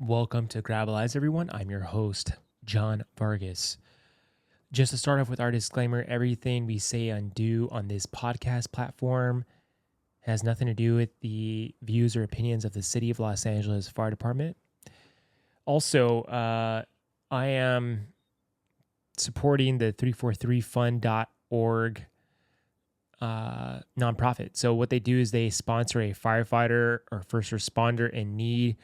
Welcome to Gravelize, everyone. I'm your host, John Vargas. Just to start off with our disclaimer, everything we say and do on this podcast platform has nothing to do with the views or opinions of the City of Los Angeles Fire Department. Also, I am supporting the 343fund.org nonprofit. So what they do is they sponsor a firefighter or first responder in need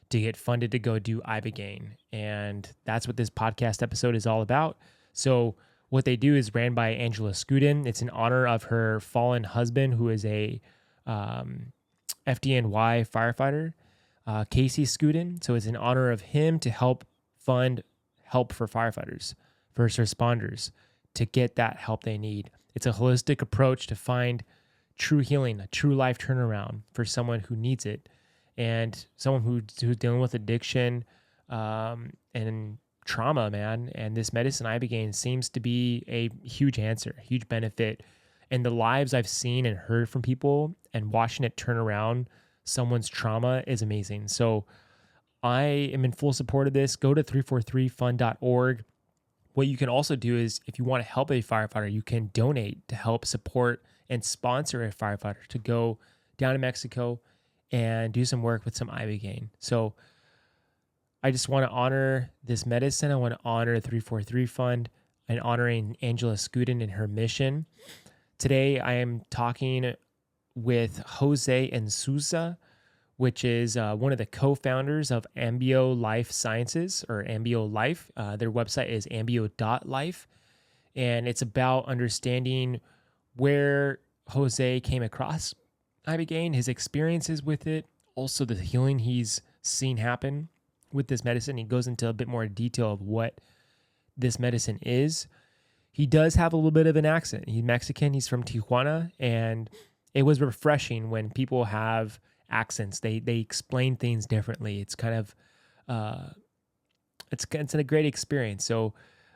to get funded to go do Ibogaine. And that's what this podcast episode is all about. So what they do is ran by Angela Scudin. It's in honor of her fallen husband, who is a FDNY firefighter, Casey Scudin. So it's in honor of him to help fund help for firefighters, first responders, to get that help they need. It's a holistic approach to find true healing, a true life turnaround for someone who needs it. And someone who's dealing with addiction and trauma, man. And this medicine, Ibogaine, seems to be a huge answer, a huge benefit. And the lives I've seen and heard from people and watching it turn around someone's trauma is amazing. So I am in full support of this. Go to 343fund.org. What you can also do is, if you want to help a firefighter, you can donate to help support and sponsor a firefighter to go down to Mexico and do some work with some Ibogaine. So I just want to honor this medicine. I want to honor the 343 Fund and honoring Angela Scudin and her mission. Today, I am talking with Jose Inzunza, which is one of the co-founders of Ambio Life Sciences, or Ambio Life. Their website is ambio.life, and it's about understanding where Jose came across Ibogaine, his experiences with it, also the healing he's seen happen with this medicine. He goes into a bit more detail of what this medicine is. He does have a little bit of an accent. He's Mexican. He's from Tijuana, and it was refreshing when people have accents. They explain things differently. It's kind of it's a great experience. So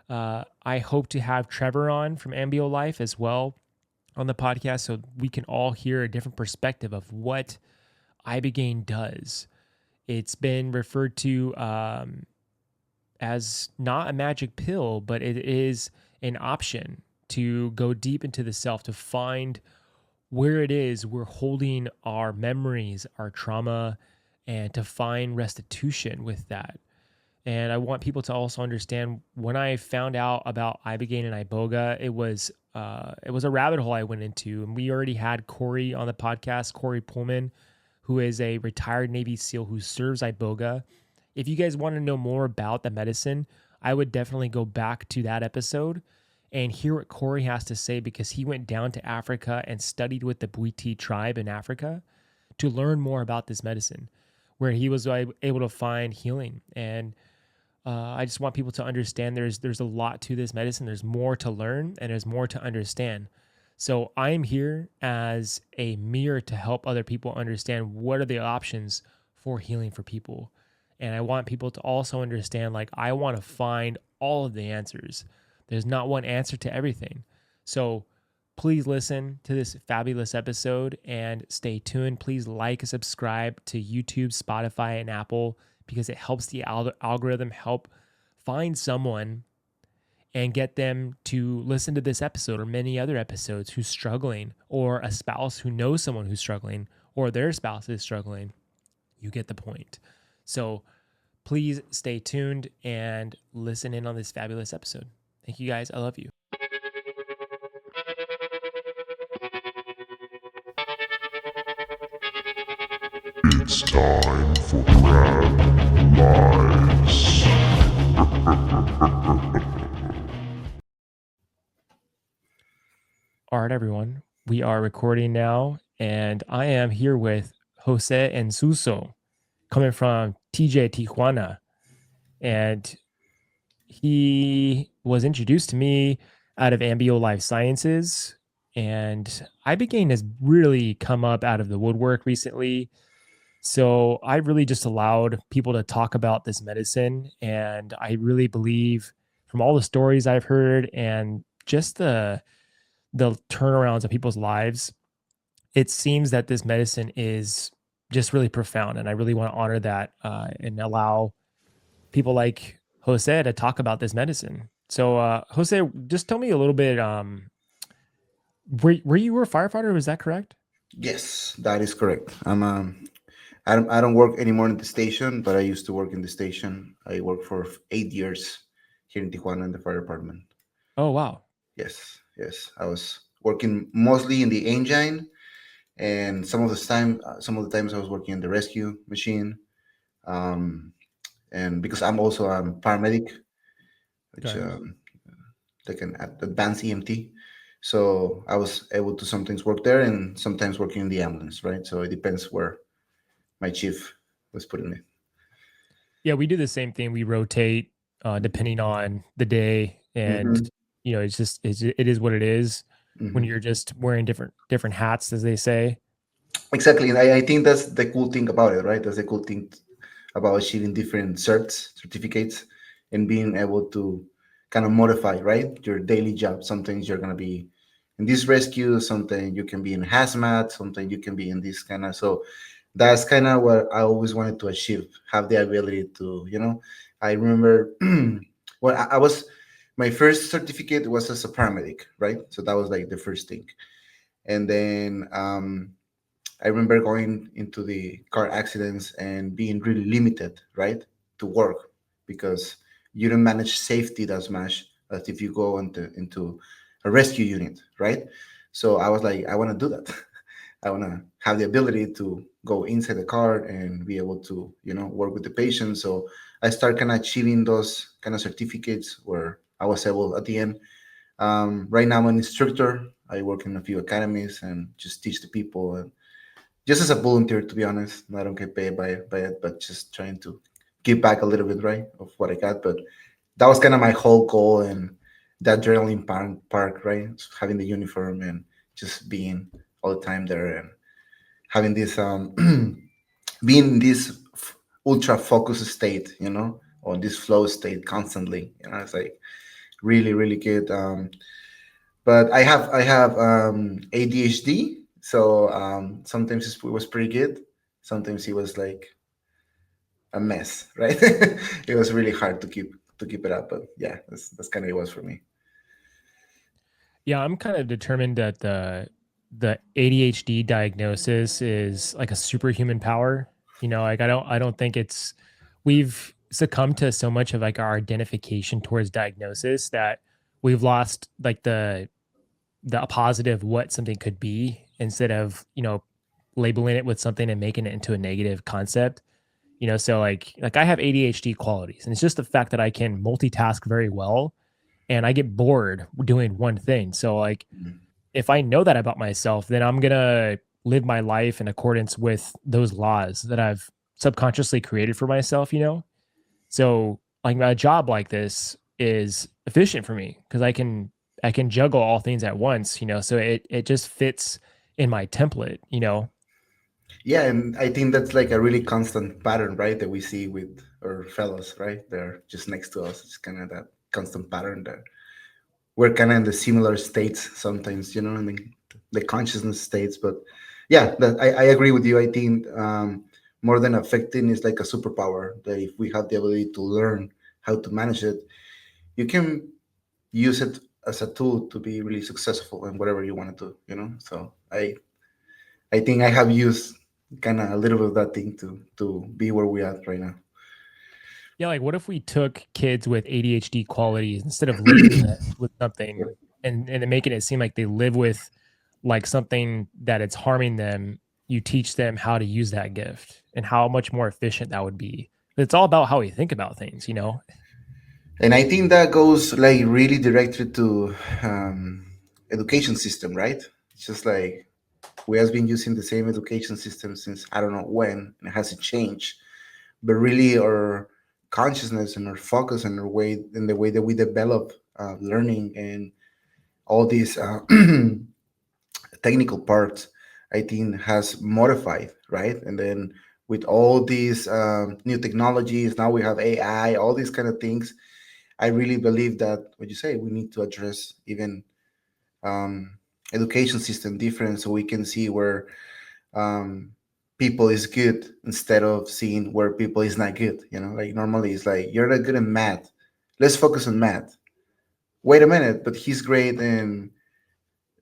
I hope to have Trevor on from Ambio Life as well on the podcast, so we can all hear a different perspective of what Ibogaine does. It's been referred to as not a magic pill, but it is an option to go deep into the self, to find where it is we're holding our memories, our trauma, and to find restitution with that. And I want people to also understand, when I found out about Ibogaine and Iboga, it was a rabbit hole I went into. And we already had Corey on the podcast, Corey Pullman, who is a retired Navy SEAL who serves Iboga. If you guys want to know more about the medicine, I would definitely go back to that episode and hear what Corey has to say, because he went down to Africa and studied with the Bwiti tribe in Africa to learn more about this medicine, where he was able to find healing. And I just want people to understand there's a lot to this medicine. There's more to learn and there's more to understand. So I'm here as a mirror to help other people understand what are the options for healing for people. And I want people to also understand, like, I want to find all of the answers. There's not one answer to everything. So please listen to this fabulous episode and stay tuned. Please like and subscribe to YouTube, Spotify, and Apple, because it helps the algorithm help find someone and get them to listen to this episode or many other episodes who's struggling, or a spouse who knows someone who's struggling, or their spouse is struggling. You get the point. So please stay tuned and listen in on this fabulous episode. Thank you guys. I love you. It's time for Crab Lives. All right, everyone. We are recording now, and I am here with Jose Inzunza, coming from TJ Tijuana. And he was introduced to me out of Ambio Life Sciences, and Ibogaine has really come up out of the woodwork recently. So I really just allowed people to talk about this medicine, and I really believe, from all the stories I've heard and just the turnarounds of people's lives, it seems that this medicine is just really profound, and I really want to honor that and allow people like Jose to talk about this medicine. So, Jose, just tell me a little bit. Were you a firefighter? Was that correct? Yes, that is correct. I don't work anymore in the station, but I used to work in the station. I worked for 8 years here in Tijuana in the fire department. Oh, wow. Yes, yes. I was working mostly in the engine, and some of the times I was working in the rescue machine. Um, and because I'm also a paramedic, which Okay. like an advanced EMT, so I was able to sometimes work there and sometimes working in the ambulance, right? So it depends where my chief was putting me. Yeah, we do the same thing. We rotate depending on the day, and Hmm. it's just it is what it is when Hmm. you're just wearing different hats, as they say. Exactly, and I think that's the cool thing about it, right? That's the cool thing about achieving different certificates, and being able to kind of modify, right, your daily job. Sometimes you're gonna be in this rescue, sometimes you can be in hazmat, sometimes you can be in this kind of. So that's kind of what I always wanted to achieve, have the ability to, I remember when I was, my first certificate was as a paramedic, right? So that was like the first thing. And then I remember going into the car accidents and being really limited, right, to work, because you don't manage safety that much as if you go into a rescue unit, right? So I was like, I want to do that. I want to have the ability to go inside the car and be able to, work with the patient. So I started kind of achieving those kind of certificates where I was able at the end. Right now, I'm an instructor. I work in a few academies and just teach the people, and just as a volunteer, to be honest. I don't get paid by it, but just trying to give back a little bit, right, of what I got. But that was kind of my whole goal, and that adrenaline park, right, having the uniform and just being all the time there, and having this being in this ultra focused state, or this flow state constantly. It's like really, really good. But I have ADHD, so sometimes it was pretty good. Sometimes it was like a mess, right? It was really hard to keep it up, but yeah, that's kind of it was for me. Yeah, I'm kind of determined that the ADHD diagnosis is like a superhuman power. Like I don't think it's we've succumbed to so much of like our identification towards diagnosis that we've lost like the positive what something could be instead of, labeling it with something and making it into a negative concept. So like I have ADHD qualities, and it's just the fact that I can multitask very well and I get bored doing one thing. So like Mhm. if I know that about myself, then I'm going to live my life in accordance with those laws that I've subconsciously created for myself. So like a job like this is efficient for me because I can juggle all things at once. So it just fits in my template. Yeah, and I think that's like a really constant pattern, right, that we see with our fellows, right? They're just next to us. It's kind of that constant pattern that we're kind of in the similar states sometimes, in the consciousness states. But yeah, I agree with you. I think more than affecting is like a superpower that if we have the ability to learn how to manage it, you can use it as a tool to be really successful in whatever you want to do. So I think I have used kind of a little bit of that thing to be where we are right now. Yeah, like what if we took kids with ADHD qualities instead of labeling it with something and then making it seem like they live with like something that it's harming them, you teach them how to use that gift and how much more efficient that would be. It's all about how we think about things. And I think that goes like really directly to um, education system, right? It's just like we have been using the same education system since I don't know when, and it hasn't changed. But really, our consciousness and our focus and our way in the way that we develop learning and all these technical parts, I think has modified, right? And then with all these new technologies, now we have AI, all these kind of things. I really believe that what you say, we need to address even um, education system different so we can see where um, people is good instead of seeing where people is not good. Like normally it's like you're not good in math. Let's focus on math. Wait a minute, but he's great in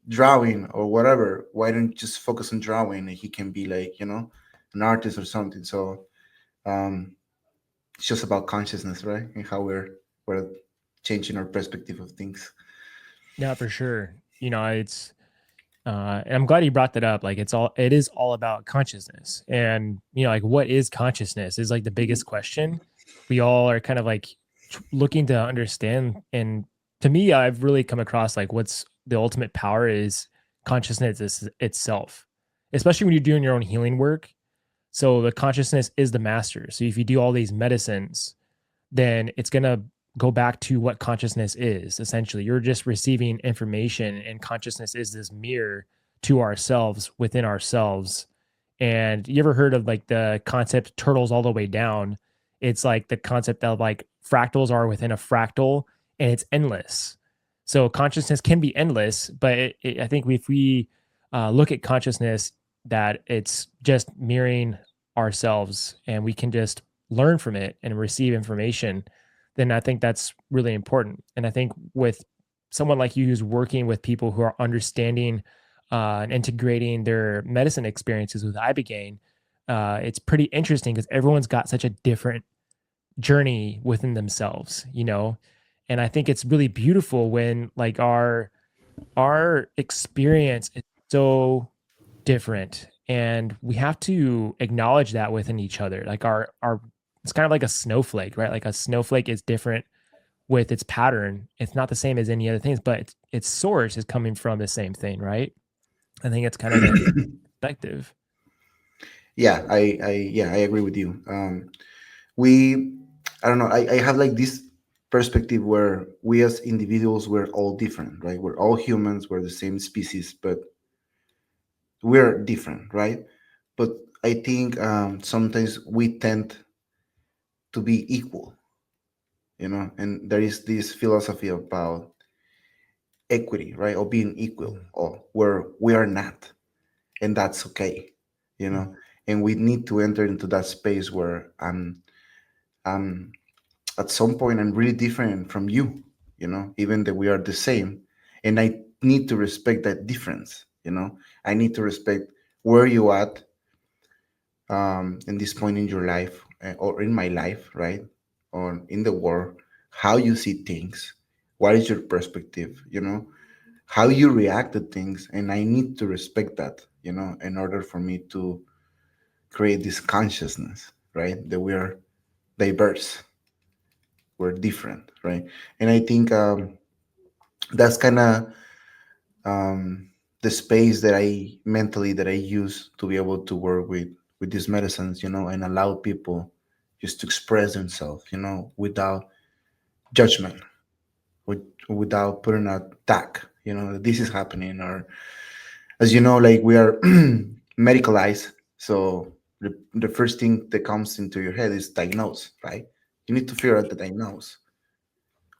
drawing or whatever. Why don't you just focus on drawing? And he can be like, an artist or something. So um, it's just about consciousness, right? And how we're changing our perspective of things. Yeah, for sure. It's and I'm glad you brought that up. Like it is all about consciousness. And like what is consciousness is like the biggest question. We all are kind of like looking to understand. And to me, I've really come across like what's the ultimate power is consciousness itself, especially when you're doing your own healing work. So the consciousness is the master. So if you do all these medicines, then it's going to go back to what consciousness is. Essentially, you're just receiving information, and consciousness is this mirror to ourselves within ourselves. And you ever heard of like the concept turtles all the way down? It's like the concept of like fractals are within a fractal and it's endless. So consciousness can be endless, but I think if we look at consciousness, that it's just mirroring ourselves and we can just learn from it and receive information, then I think that's really important. And I think with someone like you who's working with people who are understanding and integrating their medicine experiences with Ibogaine, it's pretty interesting because everyone's got such a different journey within themselves. And I think it's really beautiful when like our experience is so different, and we have to acknowledge that within each other. Like our it's kind of like a snowflake, right? Like a snowflake is different with its pattern. It's not the same as any other things, but its source is coming from the same thing, right? I think it's kind of a perspective. Yeah, I agree with you. We, I don't know, I have like this perspective where we as individuals, we're all different, right? We're all humans, we're the same species, but we're different, right? But I think sometimes we tend to be equal, and there is this philosophy about equity, right? Or being equal, Mhm. or where we are not, and that's okay, you know. Mhm. And we need to enter into that space where I'm at some point I'm really different from you, even that we are the same, and I need to respect that difference. I need to respect where you at in this point in your life, or in my life, right? Or in the world, how you see things, what is your perspective, how you react to things, and I need to respect that, in order for me to create this consciousness, right? That we are diverse, we're different, right? And I think that's kind of um, the space that I use to be able to work with these medicines, and allow people just to express themselves, without judgment, without putting a tag, that this is happening, or as you know, like we are medicalized. So the first thing that comes into your head is diagnose, right? You need to figure out the diagnose.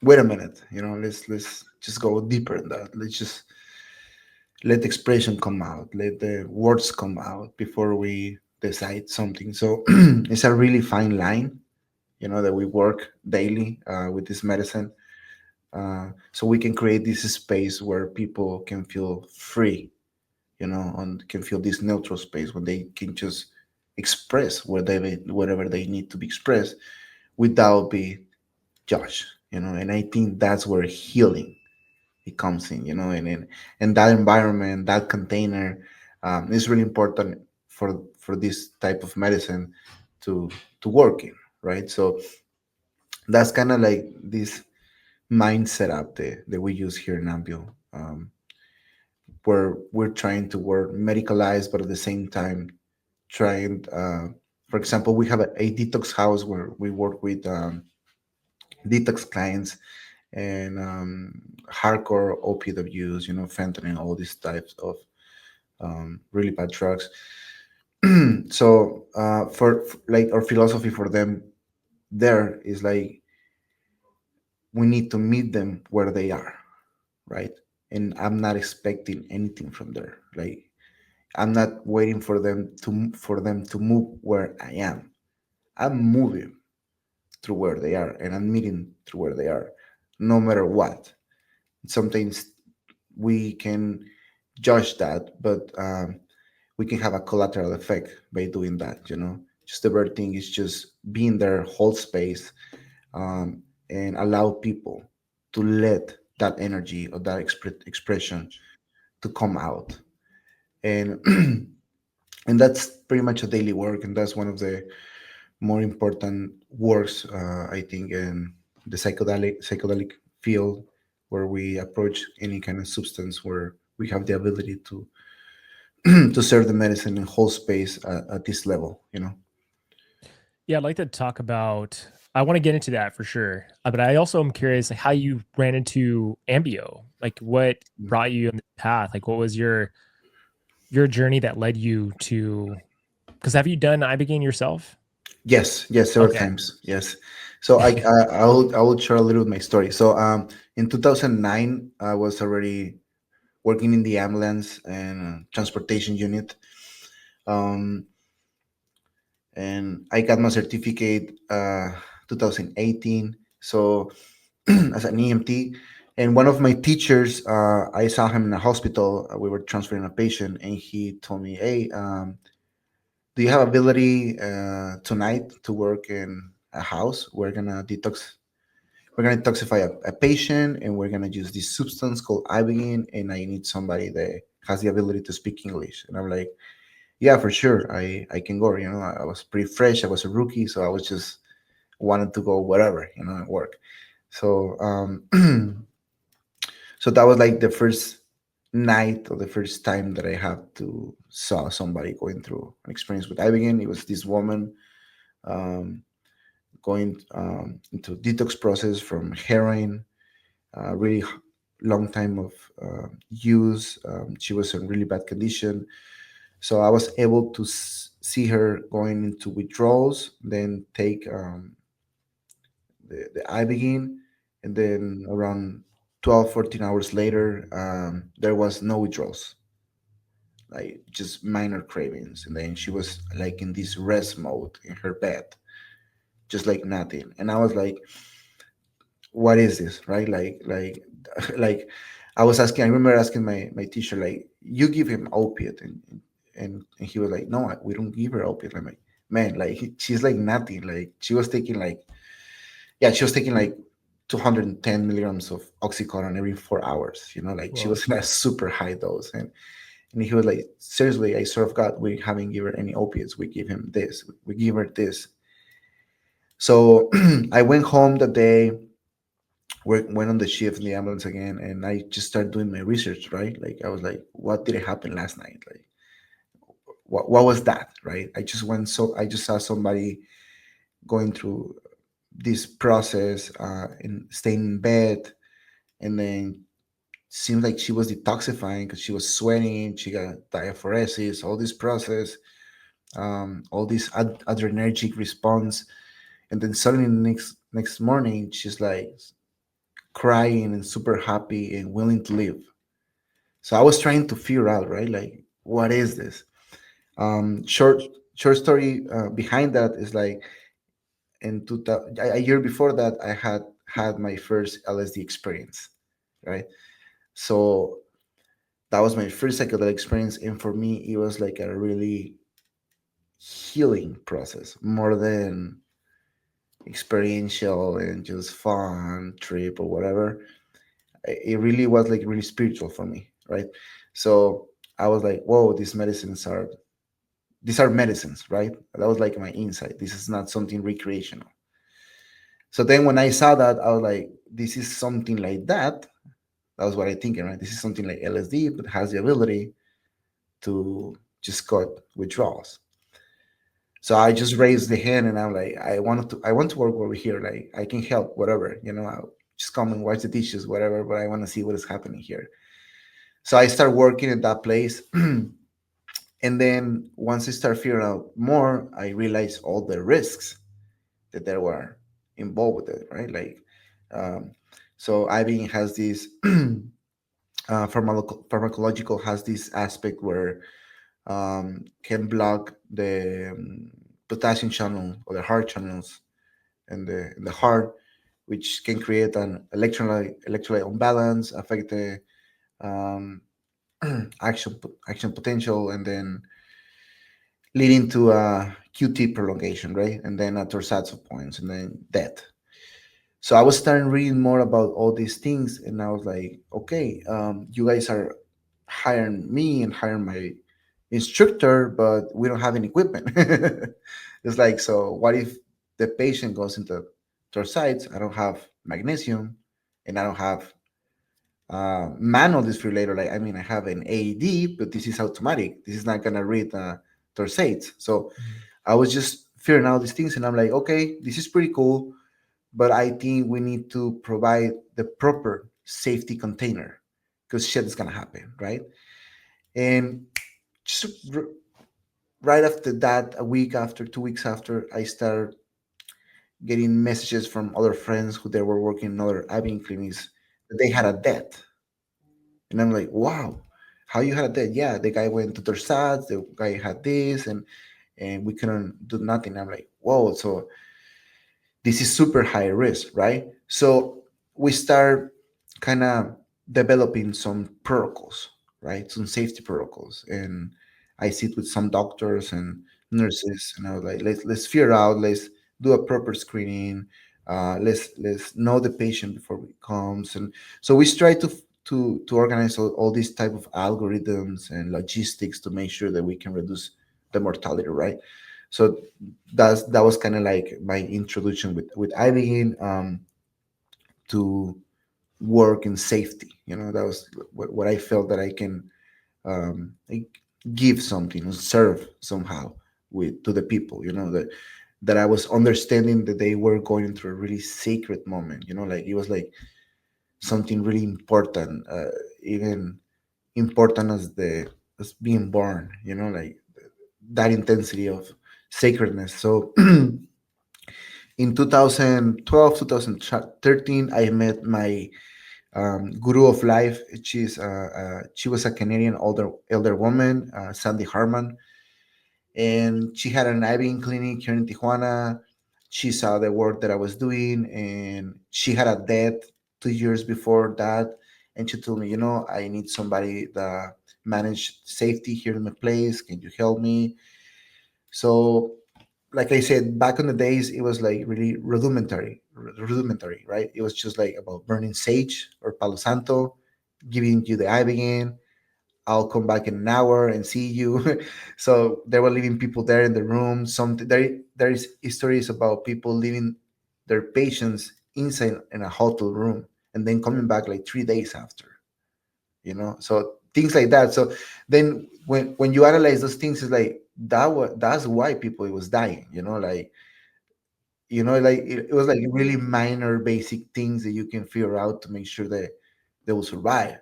Wait a minute, let's just go deeper in that. Let's just let the expression come out, let the words come out before we decide something. So it's a really fine line, that we work daily with this medicine, so we can create this space where people can feel free, and can feel this neutral space when they can just express whatever they need to be expressed without being judged. And I think that's where healing it comes in, and that environment, that container, is really important for this type of medicine to work in, right? So that's kind of like this mind setup that we use here in Ambio, where we're trying to work medicalized, but at the same time trying. For example, we have a detox house where we work with detox clients and hardcore opiate abuse, fentanyl, all these types of really bad drugs. So for like our philosophy for them there is like we need to meet them where they are, right? And I'm not expecting anything from there. Like I'm not waiting for them to move where I am. I'm moving through where they are, and I'm meeting through where they are, no matter what. Sometimes we can judge that, but we can have a collateral effect by doing that. Just the very thing is just being there, hold space, and allow people to let that energy or that expression to come out. And and that's pretty much a daily work, and that's one of the more important works, I think, in the psychedelic field, where we approach any kind of substance where we have the ability to to serve the medicine in whole space at this level. Yeah, I'd like to talk about. I want to get into that for sure, but I also am curious like how you ran into Ambio. Like, what brought you on the path? Like, what was your journey that led you to? Because have you done Ibogaine yourself? Yes, yes, several Okay. times. Yes. So I will share a little of my story. So in 2009, I was already working in the ambulance and transportation unit. Um, and I got my certificate 2018. So as an EMT, and one of my teachers, I saw him in a hospital. We were transferring a patient, and he told me, "Hey, do you have ability tonight to work in a house? We're gonna detoxify a patient, and we're gonna use this substance called Ibogaine, and I need somebody that has the ability to speak English." And I'm like, "Yeah, for sure, I can go." I was pretty fresh. I was a rookie, so I was just wanted to go wherever, and work. So so that was like the first night or the first time that I had to saw somebody going through an experience with Ibogaine. It was this woman um, going into detox process from heroin, really long time of use. She was in really bad condition, so I was able to see her going into withdrawals, then take the Ibogaine, and then around 12, 14 hours later, there was no withdrawals, like just minor cravings. And then she was like in this rest mode in her bed, just like nothing. And I was like, what is this, right? Like I was asking, I remember asking my teacher, like, you give him opiate? And he was like, no, we don't give her opiate. I'm like, man, like she's like nothing. Like she was taking like, yeah, she was taking like 210 milligrams of oxycodone every 4 hours. Like she Well, was in a super high dose. And he was like, seriously, I swear of God, we haven't given her any opiates. We give him this. We give her this. So I went home that day, went on the shift in the ambulance again, and I just started doing my research, right? Like I was like, what did happen last night? Like what was that, right? I just saw somebody going through this process and staying in bed, and then seemed like she was detoxifying because she was sweating, she got diaphoresis, all this process, all this adrenergic response, and then suddenly the next morning she's like crying and super happy and willing to live. So I was trying to figure out, right, like what is this? Short story behind that is like in 2000, a year before that, I had my first LSD experience, right? So that was my first psychedelic experience, and for me, it was like a really healing process, more than experiential and just fun trip or whatever. It really was like really spiritual for me, right? So I was like, whoa, these are medicines, right? That was like my insight. This is not something recreational. So then when I saw that, I was like, this is something like that. That was what I thinking, right? This is something like LSD, but has the ability to just cut withdrawals. So I just raised the hand, and I'm like, I want to work over here. Like I can help, whatever, I'll just come and wash the dishes, whatever, but I want to see what is happening here. So I start working at that place. And then once I start figuring out more, I realized all the risks that there were involved with it, right? Like, um, so IBM has this pharmacological has this aspect where can block the potassium channel or the heart channels in the heart, which can create an electrolyte imbalance, affect the um, action potential, and then leading to a QT prolongation, right? And then a torsades of points, and then death. So I was starting reading more about all these things, and I was like, okay, you guys are hiring me and hiring my instructor, but we don't have any equipment. It's like, so what if the patient goes into sites? I don't have magnesium, and I don't have manual defibrillator. Like, I mean, I have an AED, but this is automatic. This is not gonna read torsates. So Mm. I was just figuring out these things, and I'm like, okay, this is pretty cool, but I think we need to provide the proper safety container because shit is gonna happen, right? And just right after that, a week after, 2 weeks after, I started getting messages from other friends who they were working in other IBM clinics that they had a death, and I'm like, wow, how you had a death? Yeah, the guy went to their SATs, the guy had this, and we couldn't do nothing. I'm like, whoa, so this is super high risk, right? So we start kind of developing some protocols, right? Some safety protocols. And I sit with some doctors and nurses, and I was like, let's figure out, let's do a proper screening. Let's know the patient before it comes, and so we try to organize all these type of algorithms and logistics to make sure that we can reduce the mortality, right? So that was kind of like my introduction with Ibogaine to work in safety. You know, that was what I felt that I can like give something, serve somehow with to the people. You know, that I was understanding that they were going through a really sacred moment. You know, like it was like something really important, even important as being born. You know, like that intensity of sacredness. So in 2012, 2013, I met my guru of life. She was a Canadian elder woman, Sandy Harman, and she had an IV clinic here in Tijuana. She saw the work that I was doing, and she had a death 2 years before that. And she told me, I need somebody that manage safety here in my place. Can you help me? So like I said, back in the days, it was like really rudimentary, right? It was just like about burning sage or Palo Santo, giving you the Ibogaine. I'll come back in an hour and see you. So they were leaving people there in the room. There is stories about people leaving their patients inside in a hotel room and then coming back like 3 days after. So things like that. So then when you analyze those things, it's like that's why people was dying. Like it was like really minor basic things that you can figure out to make sure that they will survive,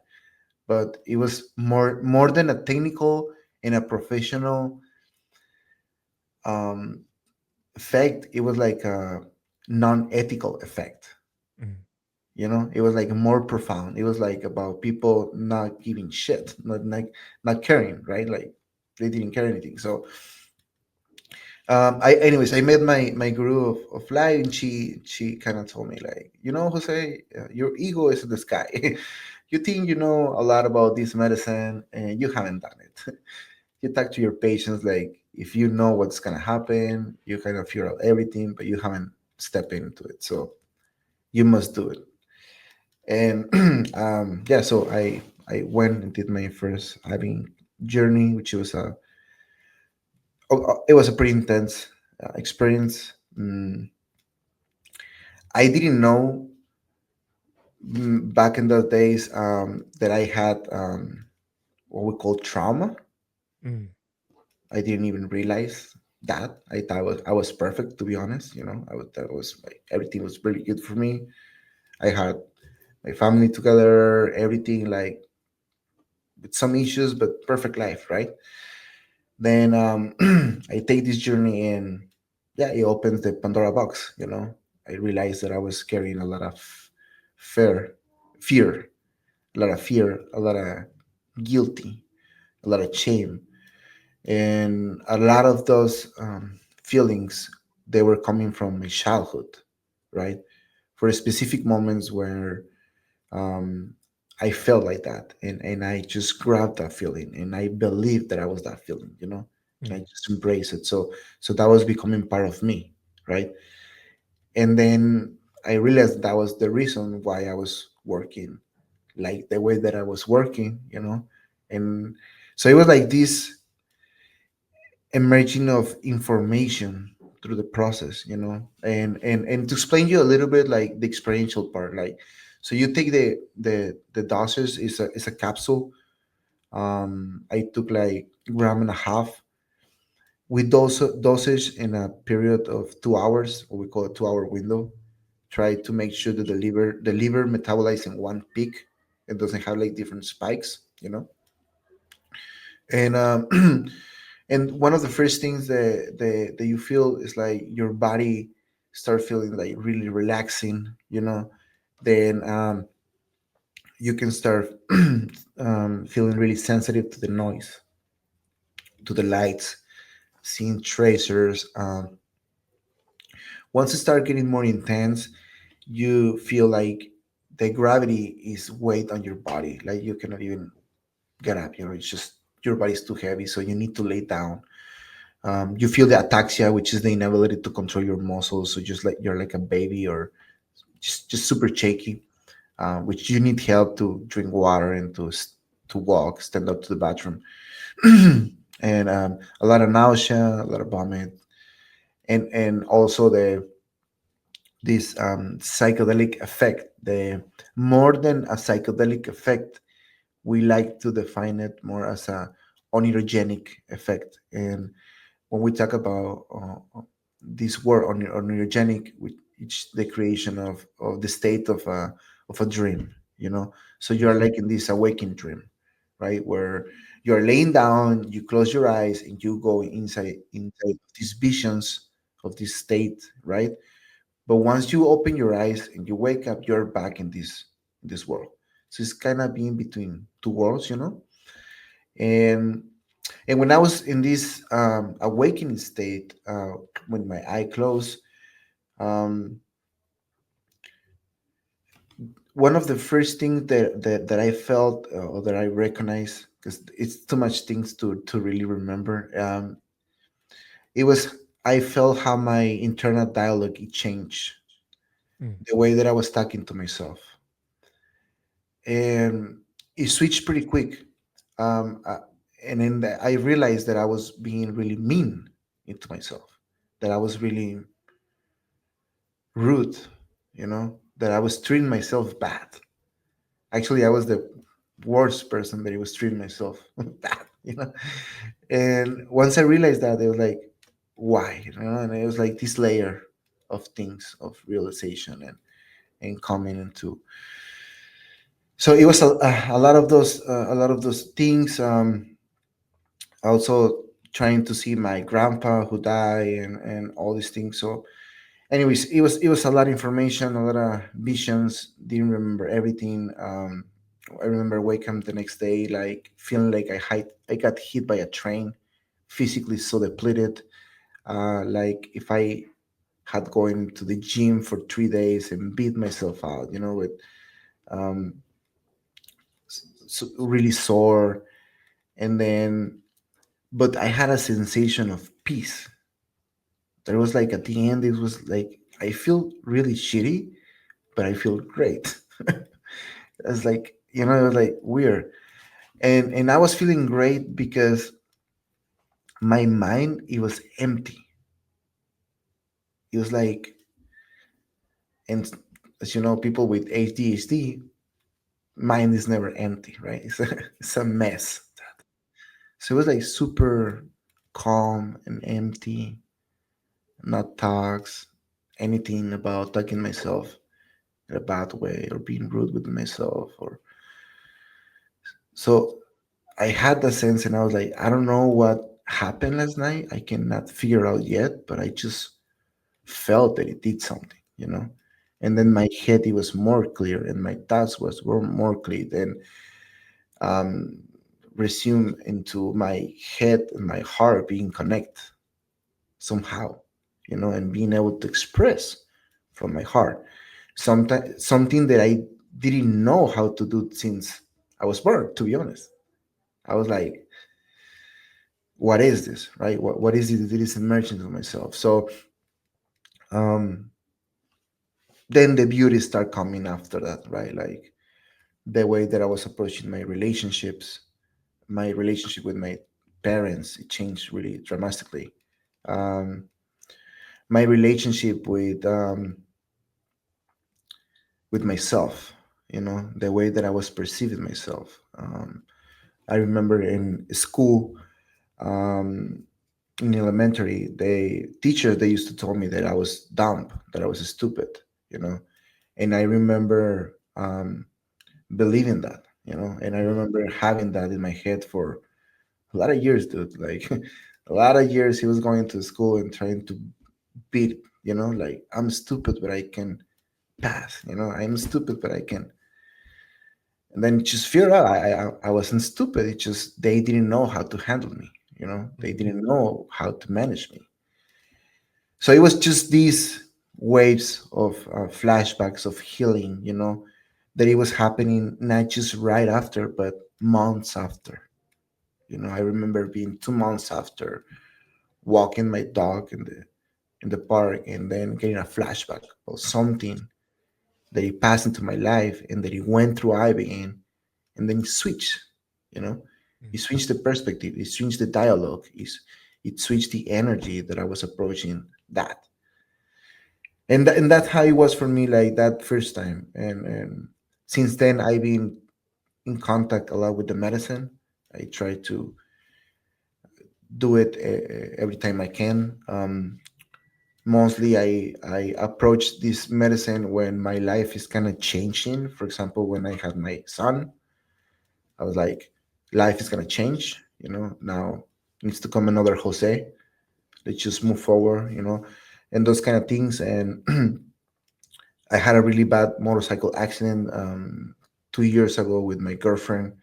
but it was more than a technical and a professional um effect. It was like a non-ethical effect. Mm. It was like more profound. It was like about people not giving shit, not caring, right? Like they didn't care anything. So I met my guru of life, and she kind of told me like, Jose, your ego is in the sky. You think you know a lot about this medicine, and you haven't done it. You talk to your patients like if you know what's gonna happen, you kind of figure out everything, but you haven't stepped into it. So you must do it. And yeah, so I went and did my first having journey, which was it was a pretty intense experience. I didn't know back in those days that I had what we call trauma. Mm. I didn't even realize that. I thought I was perfect, to be honest. I was that was like everything was really good for me. I had my family together, everything like with some issues, but perfect life, right? Then I take this journey, and yeah, it opens the Pandora box. I realized that I was carrying a lot of fear, fear, a lot of fear, a lot of guilty, a lot of shame. and a lot of those feelings, they were coming from my childhood, right? For specific moments where um, I felt like that, and I just grabbed that feeling, and I believed that I was that feeling, and I Mm. just embraced it. So that was becoming part of me, right? And then I realized that was the reason why I was working like the way that I was working, and so it was like this emerging of information through the process, and to explain you a little bit like the experiential part, like, so you take the doses is a capsule. I took like gram and a half with dosage in a period of 2 hours, what we call a 2 hour window. Try to make sure that the liver metabolize in one peak. It doesn't have like different spikes, and and one of the first things that you feel is like your body start feeling like really relaxing, then you can start feeling really sensitive to the noise, to the lights, seeing tracers. Once it start getting more intense, you feel like the gravity is weight on your body, like you cannot even get up, it's just your body's too heavy, so you need to lay down. You feel the ataxia, which is the inability to control your muscles. So just like you're like a baby, or just super shaky, which you need help to drink water and to walk, stand up to the bathroom, and a lot of nausea, a lot of vomit, and also this psychedelic effect. The more than a psychedelic effect, we like to define it more as a onirogenic effect. And when we talk about this word on neurogenic, which it's the creation of the state of a dream, so you are Mhm. like in this awakened dream, right, where you're laying down, you close your eyes, and you go inside these visions of this state, right? But once you open your eyes and you wake up, you're back in this world. So it's kind of being between two worlds, and and when I was in this awakening state, when my eye closed, um, one of the first things that I felt, or that I recognized, because it's too much things to really remember, it was I felt how my internal dialogue it changed, Mm. the way that I was talking to myself, and it switched pretty quick. Um, uh, and then I realized that I was being really mean into myself, that I was really rude, that I was treating myself bad. Actually, I was the worst person that I was treating myself bad, And once I realized that, it was like, why, And it was like this layer of things, of realization and coming into. So it was a lot of those things. Also trying to see my grandpa who died, and all these things. So anyways, it was a lot of information, a lot of visions. Didn't remember everything. I remember waking up the next day like feeling like I got hit by a train, physically so depleted. Like if I had gone to the gym for 3 days and beat myself out, with um, really sore, and then but I had a sensation of peace. There was like at the end, it was like I feel really shitty, but I feel great. It's like, it was like weird. And I was feeling great because my mind, it was empty. It was like, and as you know, people with ADHD, mind is never empty, right? It's a mess. So it was like super calm and empty, not talks anything about talking myself in a bad way or being rude with myself. Or so I had the sense, and I was like, I don't know what happened last night. I cannot figure out yet, but I just felt that it did something. And then my head, it was more clear, and my thoughts were more clear. Then um, resume into my head and my heart being connected somehow, and being able to express from my heart something that I didn't know how to do since I was born, to be honest. I was like, what is this, right? What is it that is emerging to myself? So um, then the beauty start coming after that, right? Like the way that I was approaching my relationships, my relationship with my parents, it changed really dramatically. Um, my relationship with myself, the way that I was perceiving myself. I remember in school, um, in elementary, they used to tell me that I was dumb, that I was stupid, you know, and I remember believing that, and I Mm. remember having that in my head for a lot of years, dude. Like a lot of years, he was going to school and trying to beat, like I'm stupid, but I can pass. I'm stupid, but I can. And then just figure out I wasn't stupid. It's just they didn't know how to handle me. They Mm. didn't know how to manage me. So it was just these waves of flashbacks of healing. That it was happening not just right after, but months after. I remember being 2 months after walking my dog in the park and then getting a flashback of something that he passed into my life and that he went through Ibogaine and then he switched, you know, he Mm. switched the perspective, he switched the dialogue, it switched the energy that I was approaching that. And that's how it was for me, like that first time. And since then, I've been in contact a lot with the medicine. I try to do it every time I can. Mostly I approach this medicine when my life is kind of changing. For example, when I had my son, I was like, life is gonna change, now needs to come another Jose. Let's just move forward, and those kind of things. And I had a really bad motorcycle accident 2 years ago with my girlfriend.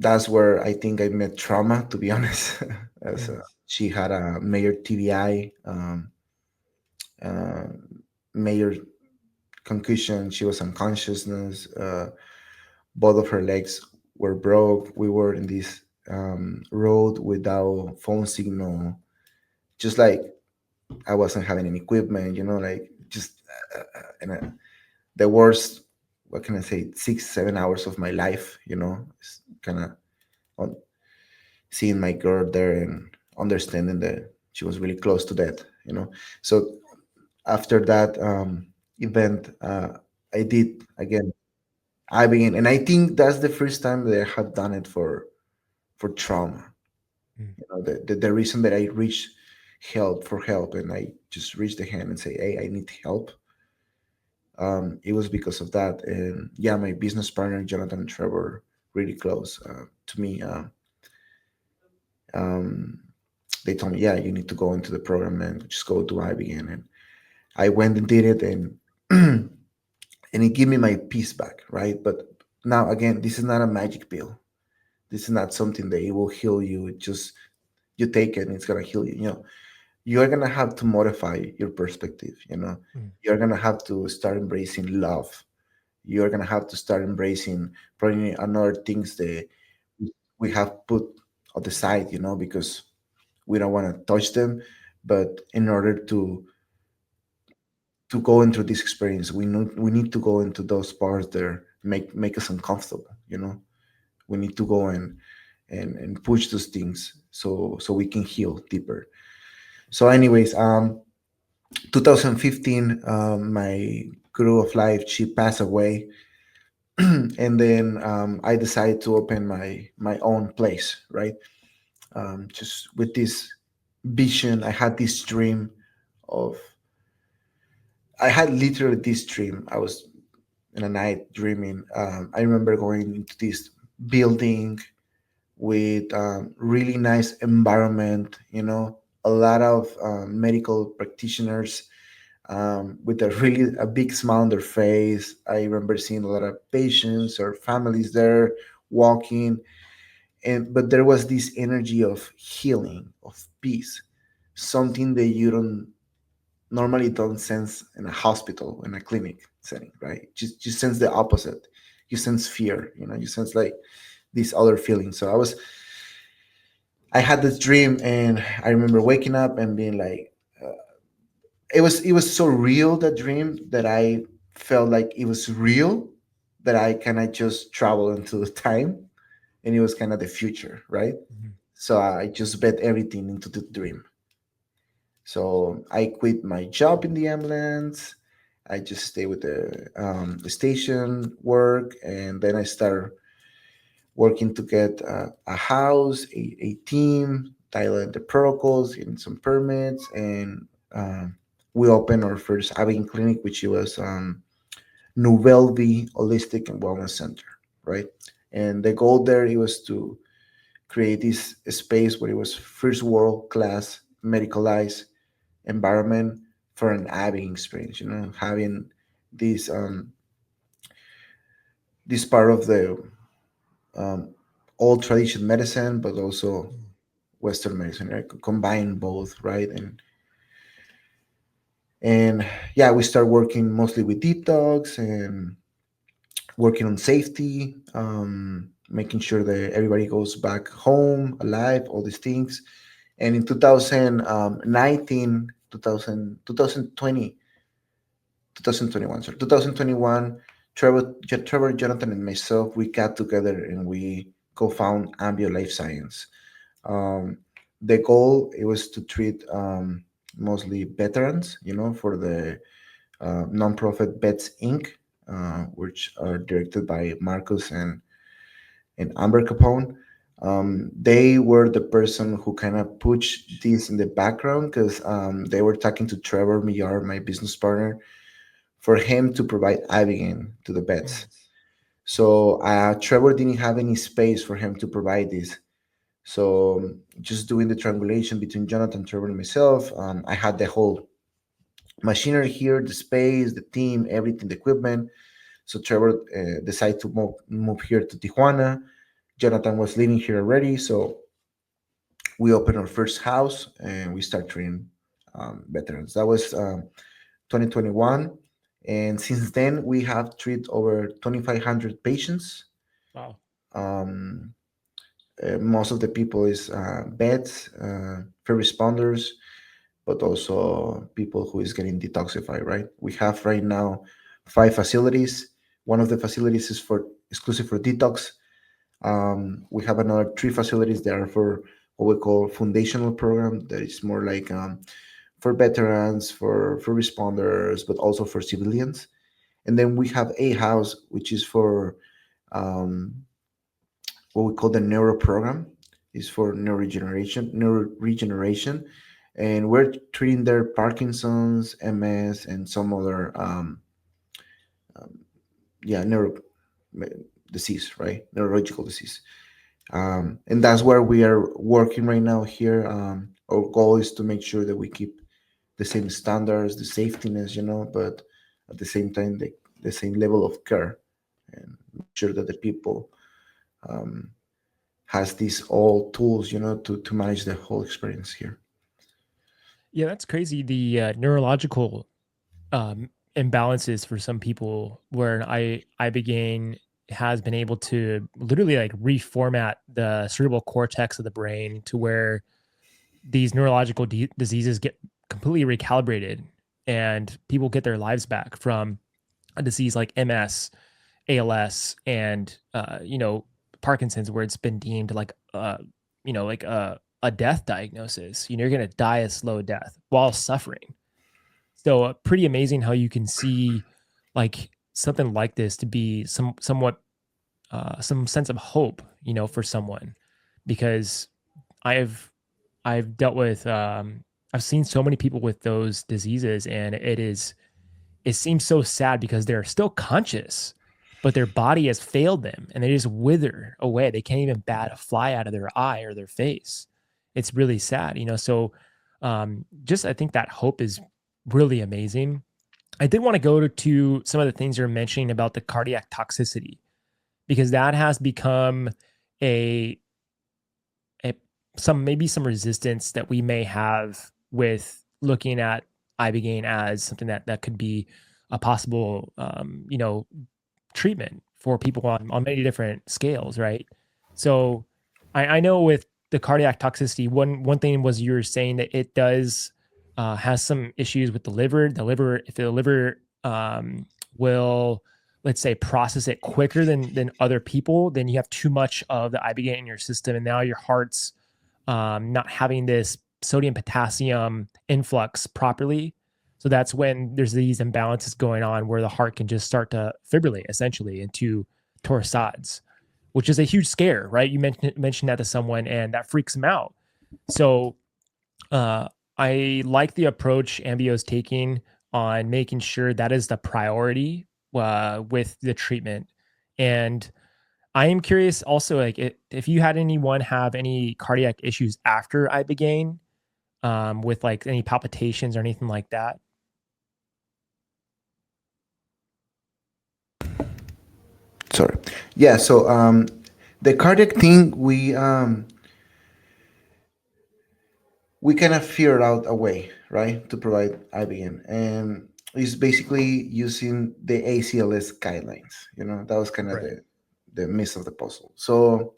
That's where I think I met trauma, to be honest. As Mm. she had a major TBI, uh, major concussion. She was unconsciousness. Both of her legs were broke. We were in this road without phone signal. Just like I wasn't having any equipment, like just and the worst. What can I say? 6, 7 hours of my life, it's kind of on seeing my girl there and understanding that she was really close to death. So after that event, I did again I began, and I think that's the first time that I have done it for trauma. Mm. The reason that I reach help and I just reach the hand and say, "Hey, I need help." It was because of that, and yeah, my business partner Jonathan and Trevor really close to me. Um, they told me, "Yeah, you need to go into the program and just go to IBN." And I went and did it, and and it gave me my peace back, right? But now again, this is not a magic pill. This is not something that it will heal you. It just you take it and it's gonna heal you. You're gonna have to modify your perspective. Mm. You're gonna have to start embracing love. You're gonna have to start embracing probably another things that we have put on the side. Because we don't want to touch them. But in order to go into this experience, we need to go into those parts that make us uncomfortable. We need to go and push those things so we can heal deeper. So anyways, 2015, my guru of life, she passed away. And then I decided to open my own place, right? Just with this vision, I had this dream of I had literally this dream. I was in a night dreaming. I remember going into this building with really nice environment, a lot of medical practitioners with a big smile on their face. I remember seeing a lot of patients or families there walking, and but there was this energy of healing, of peace, something that you don't sense in a hospital, in a clinic setting, right? Just you sense the opposite. You sense fear, you sense like these other feelings. So I had this dream, and I remember waking up and being like, it was so real, that dream, that I felt like it was real, that I kind of just traveled into the time, and it was kind of the future, right? Mhm. So I just bet everything into the dream. So I quit my job in the ambulance. I just stay with the station work, and then I start working to get a house, a team, dial in the protocols, getting some permits, and we opened our first Ibogaine clinic, which was Novelty Holistic and Wellness Center, right? And the goal there, it was to create this space where it was first world class medicalized environment for an Ibogaine experience. Having this this part of the um, old tradition medicine, but also Western medicine, right? Combine both, right? And yeah, we start working mostly with detox and working on safety, making sure that everybody goes back home alive, all these things. And in 2019, 2021, sorry, 2021, Trevor, Jonathan, and myself, we got together and we co-found Ambio Life Science. Um, the goal, it was to treat mostly veterans, for the nonprofit Vets Inc., which are directed by Marcus and Amber Capone. They were the person who kind of pushed this in the background, because they were talking to Trevor Millar, my business partner, for him to provide Ibogaine to the vets. Mhm. So Trevor didn't have any space for him to provide this. So just doing the triangulation between Jonathan, Trevor, and myself, I had the whole machinery here, the space, the team, everything, the equipment. So Trevor decided to move here to Tijuana. Jonathan was living here already, so we opened our first house and we started training veterans. That was 2021, and since then we have treated over 2,500 patients. Wow. Um, Most of the people is vets, first responders, but also people who is getting detoxified. Right? We have right now 5 facilities. One of the facilities is for exclusive for detox. We have another 3 facilities that are for what we call foundational program, that is more like for veterans, for responders, but also for civilians. And then we have a house which is for um, what we call the neuro program, is for neuroregeneration, and we're treating their Parkinson's, MS, and some other yeah, neuro disease, right? Neurological disease. And that's where we are working right now here. Our goal is to make sure that we keep the same standards, the safetiness, but at the same time, the same level of care, and make sure that the people um, has these all tools, to manage the whole experience here. Yeah, that's crazy. The neurological imbalances for some people, where Ibogaine has been able to literally like reformat the cerebral cortex of the brain to where these neurological diseases get completely recalibrated, and people get their lives back from a disease like MS, ALS, and Parkinson's, where it's been deemed like like a death diagnosis. You're going to die a slow death while suffering. So pretty amazing how you can see like something like this to be somewhat some sense of hope, for someone, because I've I've dealt with I've seen so many people with those diseases, and it seems so sad because they're still conscious, but their body has failed them and they just wither away. They can't even bat a fly out of their eye or their face. It's really sad. So just I think that hope is really amazing. I did want to go to some of the things you're mentioning about the cardiac toxicity, because that has become a, a some resistance that we may have with looking at ibogaine as something that could be a possible treatment for people on many different scales, right? So I know with the cardiac toxicity, one thing was you were saying that it does has some issues with the liver. The liver, if the liver will, let's say, process it quicker than other people, then you have too much of the ibogaine in your system, and now your heart's not having this sodium potassium influx properly. So that's when there's these imbalances going on where the heart can just start to fibrillate essentially into torsades, which is a huge scare, right? You mentioned that to someone and that freaks them out. So I like the approach Ambio is taking on making sure that is the priority with the treatment. And I am curious also, like if you had anyone have any cardiac issues after Ibogaine, with like any palpitations or anything like that. Sorry. Yeah. So the cardiac thing, we kind of figured out a way, right, to provide IBM, and it's basically using the ACLS guidelines. That was kind of Right. the miss of the puzzle. So,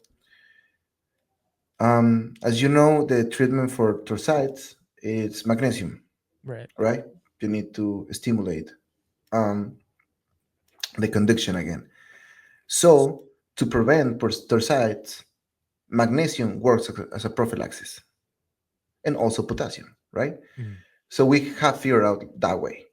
as you know, the treatment for torsades is magnesium, Right. right? You need to stimulate um, the conduction again. So, to prevent torsades, magnesium works as a prophylaxis, and also potassium, right? Mm. So we have figured out that way.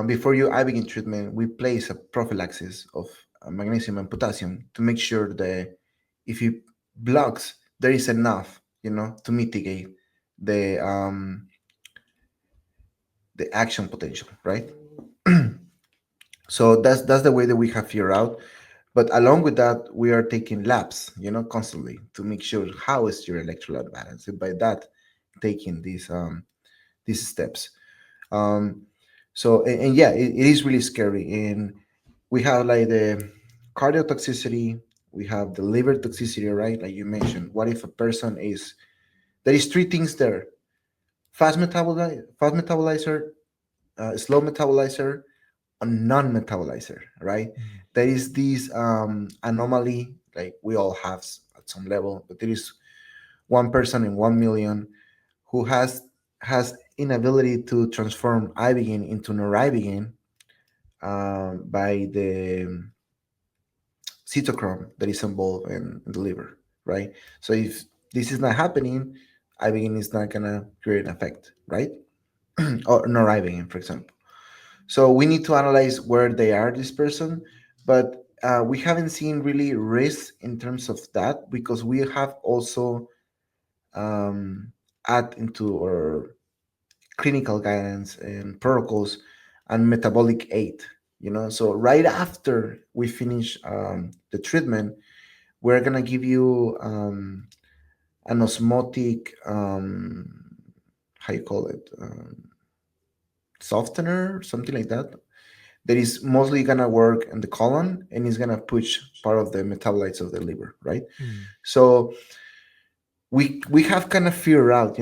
Before you begin treatment, we place a prophylaxis of magnesium and potassium to make sure that if it blocks, there is enough, to mitigate the um, the action potential, right? So that's the way that we have figured out. But along with that, we are taking labs, constantly to make sure how is your electrolyte balance, and by that, taking these steps. Um, and yeah, it is really scary. And we have like the cardiotoxicity, we have the liver toxicity, right? Like you mentioned, what if a person there is three things there: fast metabolizer, slow metabolizer, a non-metabolizer, right? Mm. There is this anomaly, like we all have at some level, but there is one person in 1 million who has inability to transform ibogaine into noribogaine by the cytochrome that is involved in the liver, right? So if this is not happening, ibogaine is not gonna create an effect, right? Or noribogaine, for example. So we need to analyze where they are, this person, but we haven't seen really risks in terms of that because we have also um, add into our clinical guidance and protocols and metabolic aid. So right after we finish the treatment, we're gonna give you an osmotic, how you call it, softener, something like that. That is mostly gonna work in the colon and is gonna push part of the metabolites of the liver, right? Mm. So we have kind of figured out,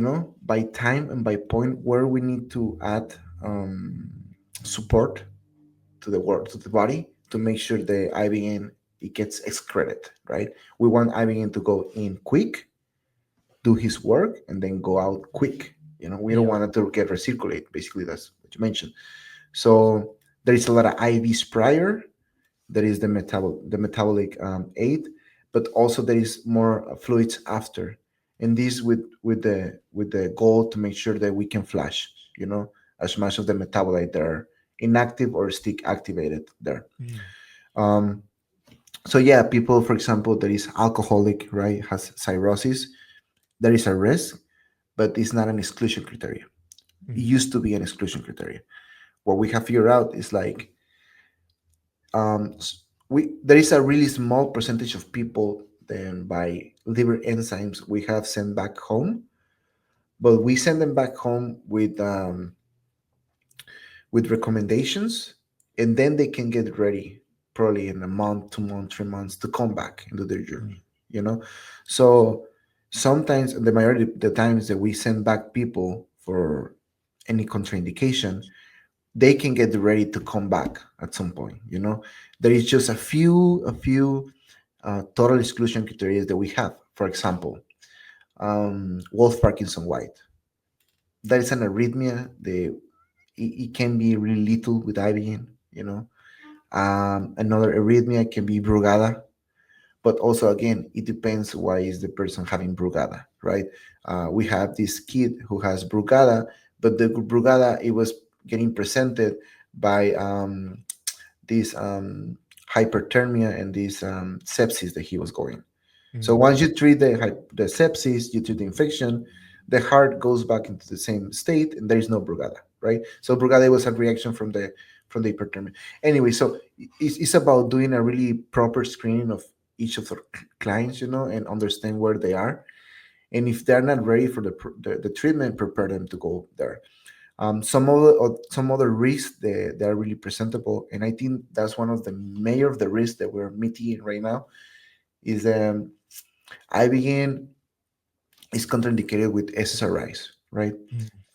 by time and by point where we need to add support to the work to the body to make sure the IBN it gets excreted, right? We want IBN to go in quick, do his work, and then go out quick. We don't Yep. want it to get recirculate. Basically, that's what you mentioned. So there is a lot of IVs prior. There is the metabolic aid, but also there is more fluids after, and this with the goal to make sure that we can flash, as much of the metabolite that are inactive or stick activated there. Mm. Um, so yeah, people, for example, that is alcoholic, right, has cirrhosis. There is a risk, but it's not an exclusion criteria. It Mm. used to be an exclusion criteria. What we have figured out is like we there is a really small percentage of people then by liver enzymes we have sent back home, but we send them back home with recommendations, and then they can get ready probably in a month, 2 months, 3 months to come back into their Mm. journey. You know, so sometimes the majority of the times that we send back people for any contraindication, they can get ready to come back at some point. You know, there is just a few total exclusion criteria that we have. For example, Wolf Parkinson White. That is an arrhythmia. It can be really lethal with Ibogaine. You know, another arrhythmia can be Brugada, but also again it depends why is the person having Brugada, right? We have this kid who has Brugada, but the Brugada it was getting presented by this hyperthermia and this sepsis that he was going. So Mm. once you treat the sepsis, you treat the infection, the heart goes back into the same state, and there is no Brugada, right? So Brugada was a reaction from the hyperthermia. Anyway, so it's about doing a really proper screening of each of the clients, you know, and understand where they are, and if they're not ready for the treatment, prepare them to go there. Some other risks that are really presentable, and I think that's one of the major of the risks that we're mitigating right now is Ibogaine is contraindicated with SSRIs, right?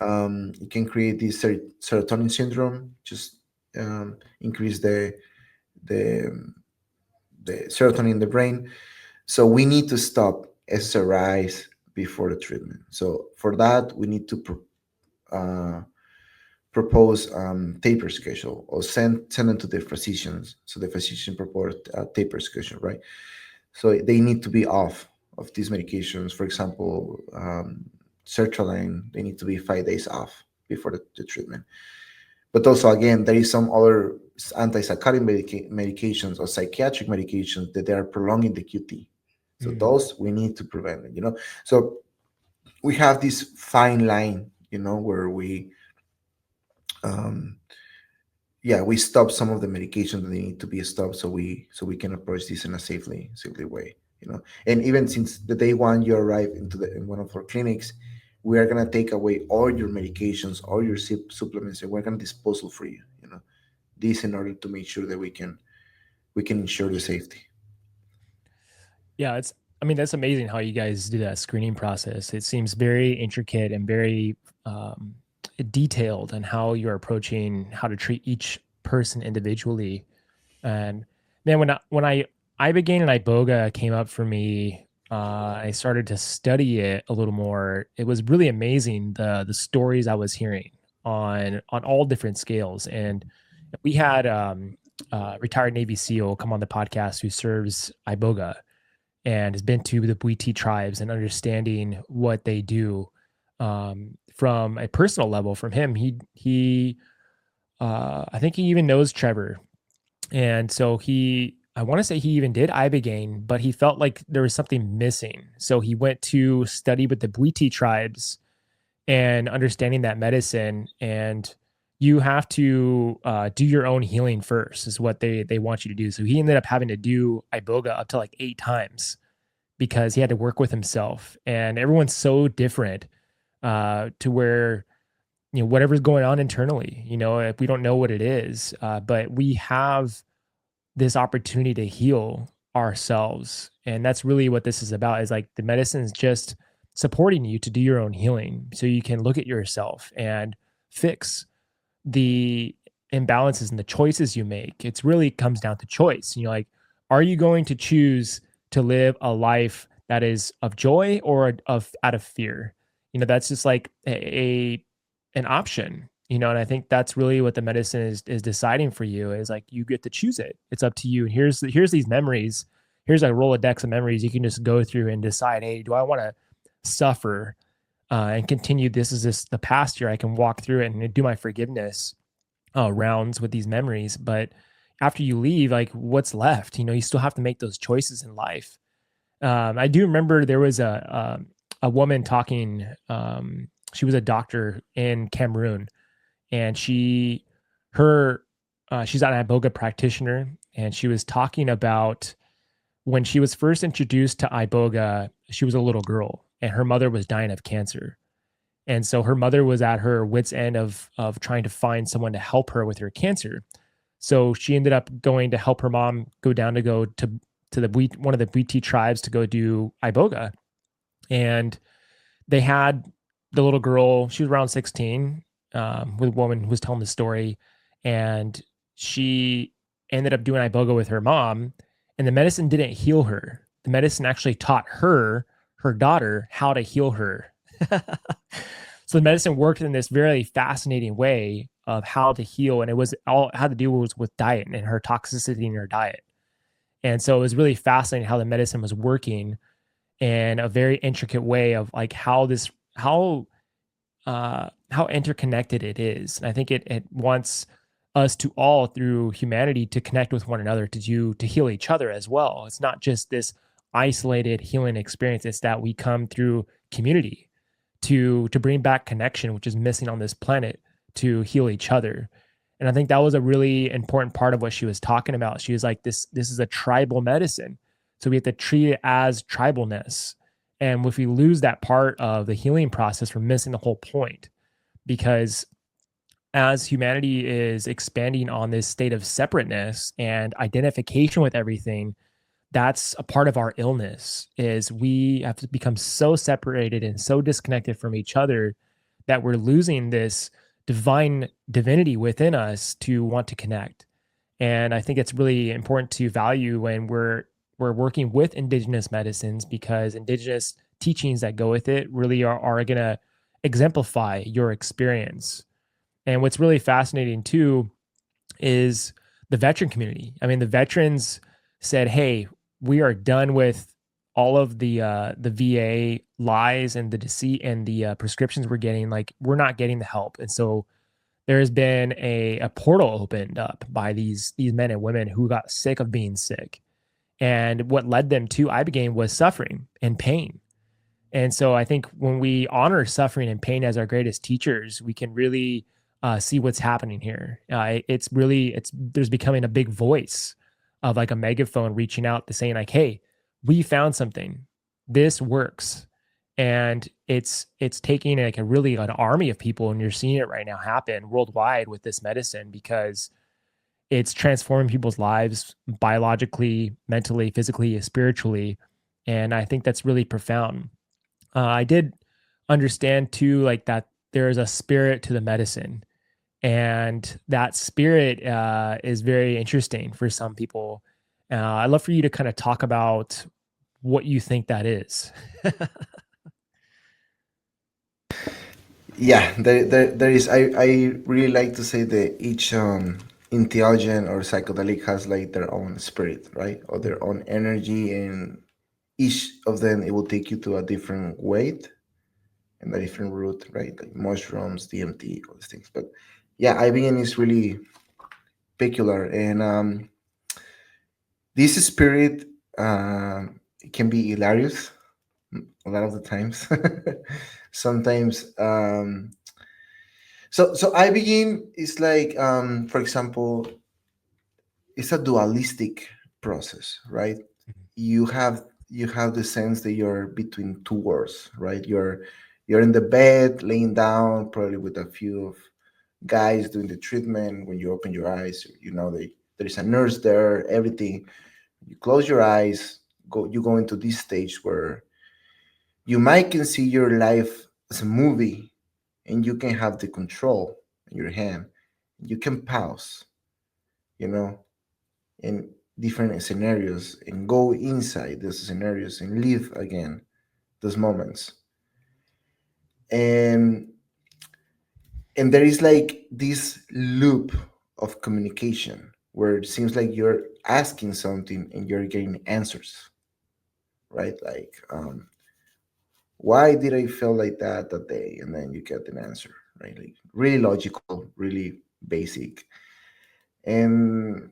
Mm. It can create this serotonin syndrome, just increase the the serotonin in the brain. So we need to stop SSRIs before the treatment. So for that, we need to uh, propose taper schedule or send them to the physicians. So the physician propose a taper schedule, right? So they need to be off of these medications. For example, sertraline, they need to be 5 days off before the treatment. But also, again, there is some other antipsychotic medications or psychiatric medications that they are prolonging the QT. So Mm. those we need to prevent it, you know. So we have this fine line, you know, where um, yeah, we stop some of the medications that they need to be stopped, so we can approach this in a safely way, you know. And even since the day one you arrive in one of our clinics, we are gonna take away all your medications, all your supplements, and we're gonna dispose of for you, you know. This in order to make sure that we can ensure the safety. Yeah, I mean, that's amazing how you guys do that screening process. It seems very intricate and very um, detailed on how you're approaching how to treat each person individually. And man, when I Ibogaine and Iboga came up for me, I started to study it a little more. It was really amazing the stories I was hearing on all different scales. And we had retired Navy SEAL come on the podcast who serves Iboga and has been to the Bwiti tribes and understanding what they do from a personal level. From him, I think he even knows Trevor, and so I want to say he even did Ibogaine, but he felt like there was something missing. So he went to study with the Bwiti tribes and understanding that medicine. And you have to do your own healing first, is what they want you to do. So he ended up having to do Iboga up to like 8 times because he had to work with himself. And everyone's so different to where whatever's going on internally, if we don't know what it is, but we have this opportunity to heal ourselves. And that's really what this is about, is like the medicine is just supporting you to do your own healing so you can look at yourself and fix the imbalances and the choices you make. It's really comes down to choice. Like, are you going to choose to live a life that is of joy or of out of fear? That's just like an option. And I think that's really what the medicine is deciding for you, is like you get to choose it. It's up to you. And here's these memories. Here's a Rolodex of memories you can just go through and decide, hey, do I want to suffer and continue? This is the past year. I can walk through it and do my forgiveness rounds with these memories. But after you leave, like, what's left? You still have to make those choices in life. I do remember there was a woman talking. She was a doctor in Cameroon, and she's an Iboga practitioner, and she was talking about when she was first introduced to Iboga. She was a little girl, and her mother was dying of cancer. And so her mother was at her wits' end of trying to find someone to help her with her cancer. So she ended up going to help her mom go down to go to one of the BT tribes to go do Iboga. And they had the little girl, she was around 16, with a woman who was telling the story. And she ended up doing Iboga with her mom. And the medicine didn't heal her. The medicine actually taught her, her daughter, how to heal her. So the medicine worked in this very fascinating way of how to heal. And it was all it had to do was with diet and her toxicity in her diet. And so it was really fascinating how the medicine was working in a very intricate way of like how interconnected it is. And I think it wants us to all through humanity to connect with one another to heal each other as well. It's not just this isolated healing experience. It's that we come through community to bring back connection, which is missing on this planet, to heal each other. And I think that was a really important part of what she was talking about. She was like, this is a tribal medicine. So we have to treat it as tribalness. And if we lose that part of the healing process, we're missing the whole point. Because as humanity is expanding on this state of separateness and identification with everything, that's a part of our illness, is we have to become so separated and so disconnected from each other that we're losing this divinity within us to want to connect. And I think it's really important to value when we're working with indigenous medicines, because indigenous teachings that go with it really are going to exemplify your experience. And what's really fascinating too is the veteran community. I mean, the veterans said, "Hey, we are done with all of the VA lies and the deceit and the prescriptions we're getting. Like, we're not getting the help." And so there has been a portal opened up by these men and women who got sick of being sick. And what led them to Ibogaine was suffering and pain. And so I think when we honor suffering and pain as our greatest teachers, we can really see what's happening here. There's becoming a big voice of like a megaphone reaching out to saying like, "Hey, we found something. This works." And it's taking like an army of people, and you're seeing it right now happen worldwide with this medicine, because it's transforming people's lives biologically, mentally, physically, spiritually. And I think that's really profound. I did understand too, like that there is a spirit to the medicine, and that spirit is very interesting for some people. I'd love for you to kind of talk about what you think that is. Yeah, there is. I really like to say that each intelligent or psychedelic has like their own spirit, right, or their own energy, and each of them it will take you to a different weight and a different route, right? Like mushrooms, DMT, all these things. But yeah, IBN is really peculiar, and this spirit it can be hilarious a lot of the times. Sometimes so I begin is like for example, it's a dualistic process, right? You have the sense that you're between two worlds, right? You're in the bed laying down probably with a few of guys doing the treatment. When you open your eyes, you know there is a nurse there, everything. You close your eyes, you go into this stage where you might can see your life as a movie, and you can have the control in your hand. You can pause, you know, in different scenarios and go inside those scenarios and live again those moments. And and there is like this loop of communication where it seems like you're asking something and you're getting answers, right? Like why did I feel like that day? And then you get an answer, right? Like really logical, really basic. And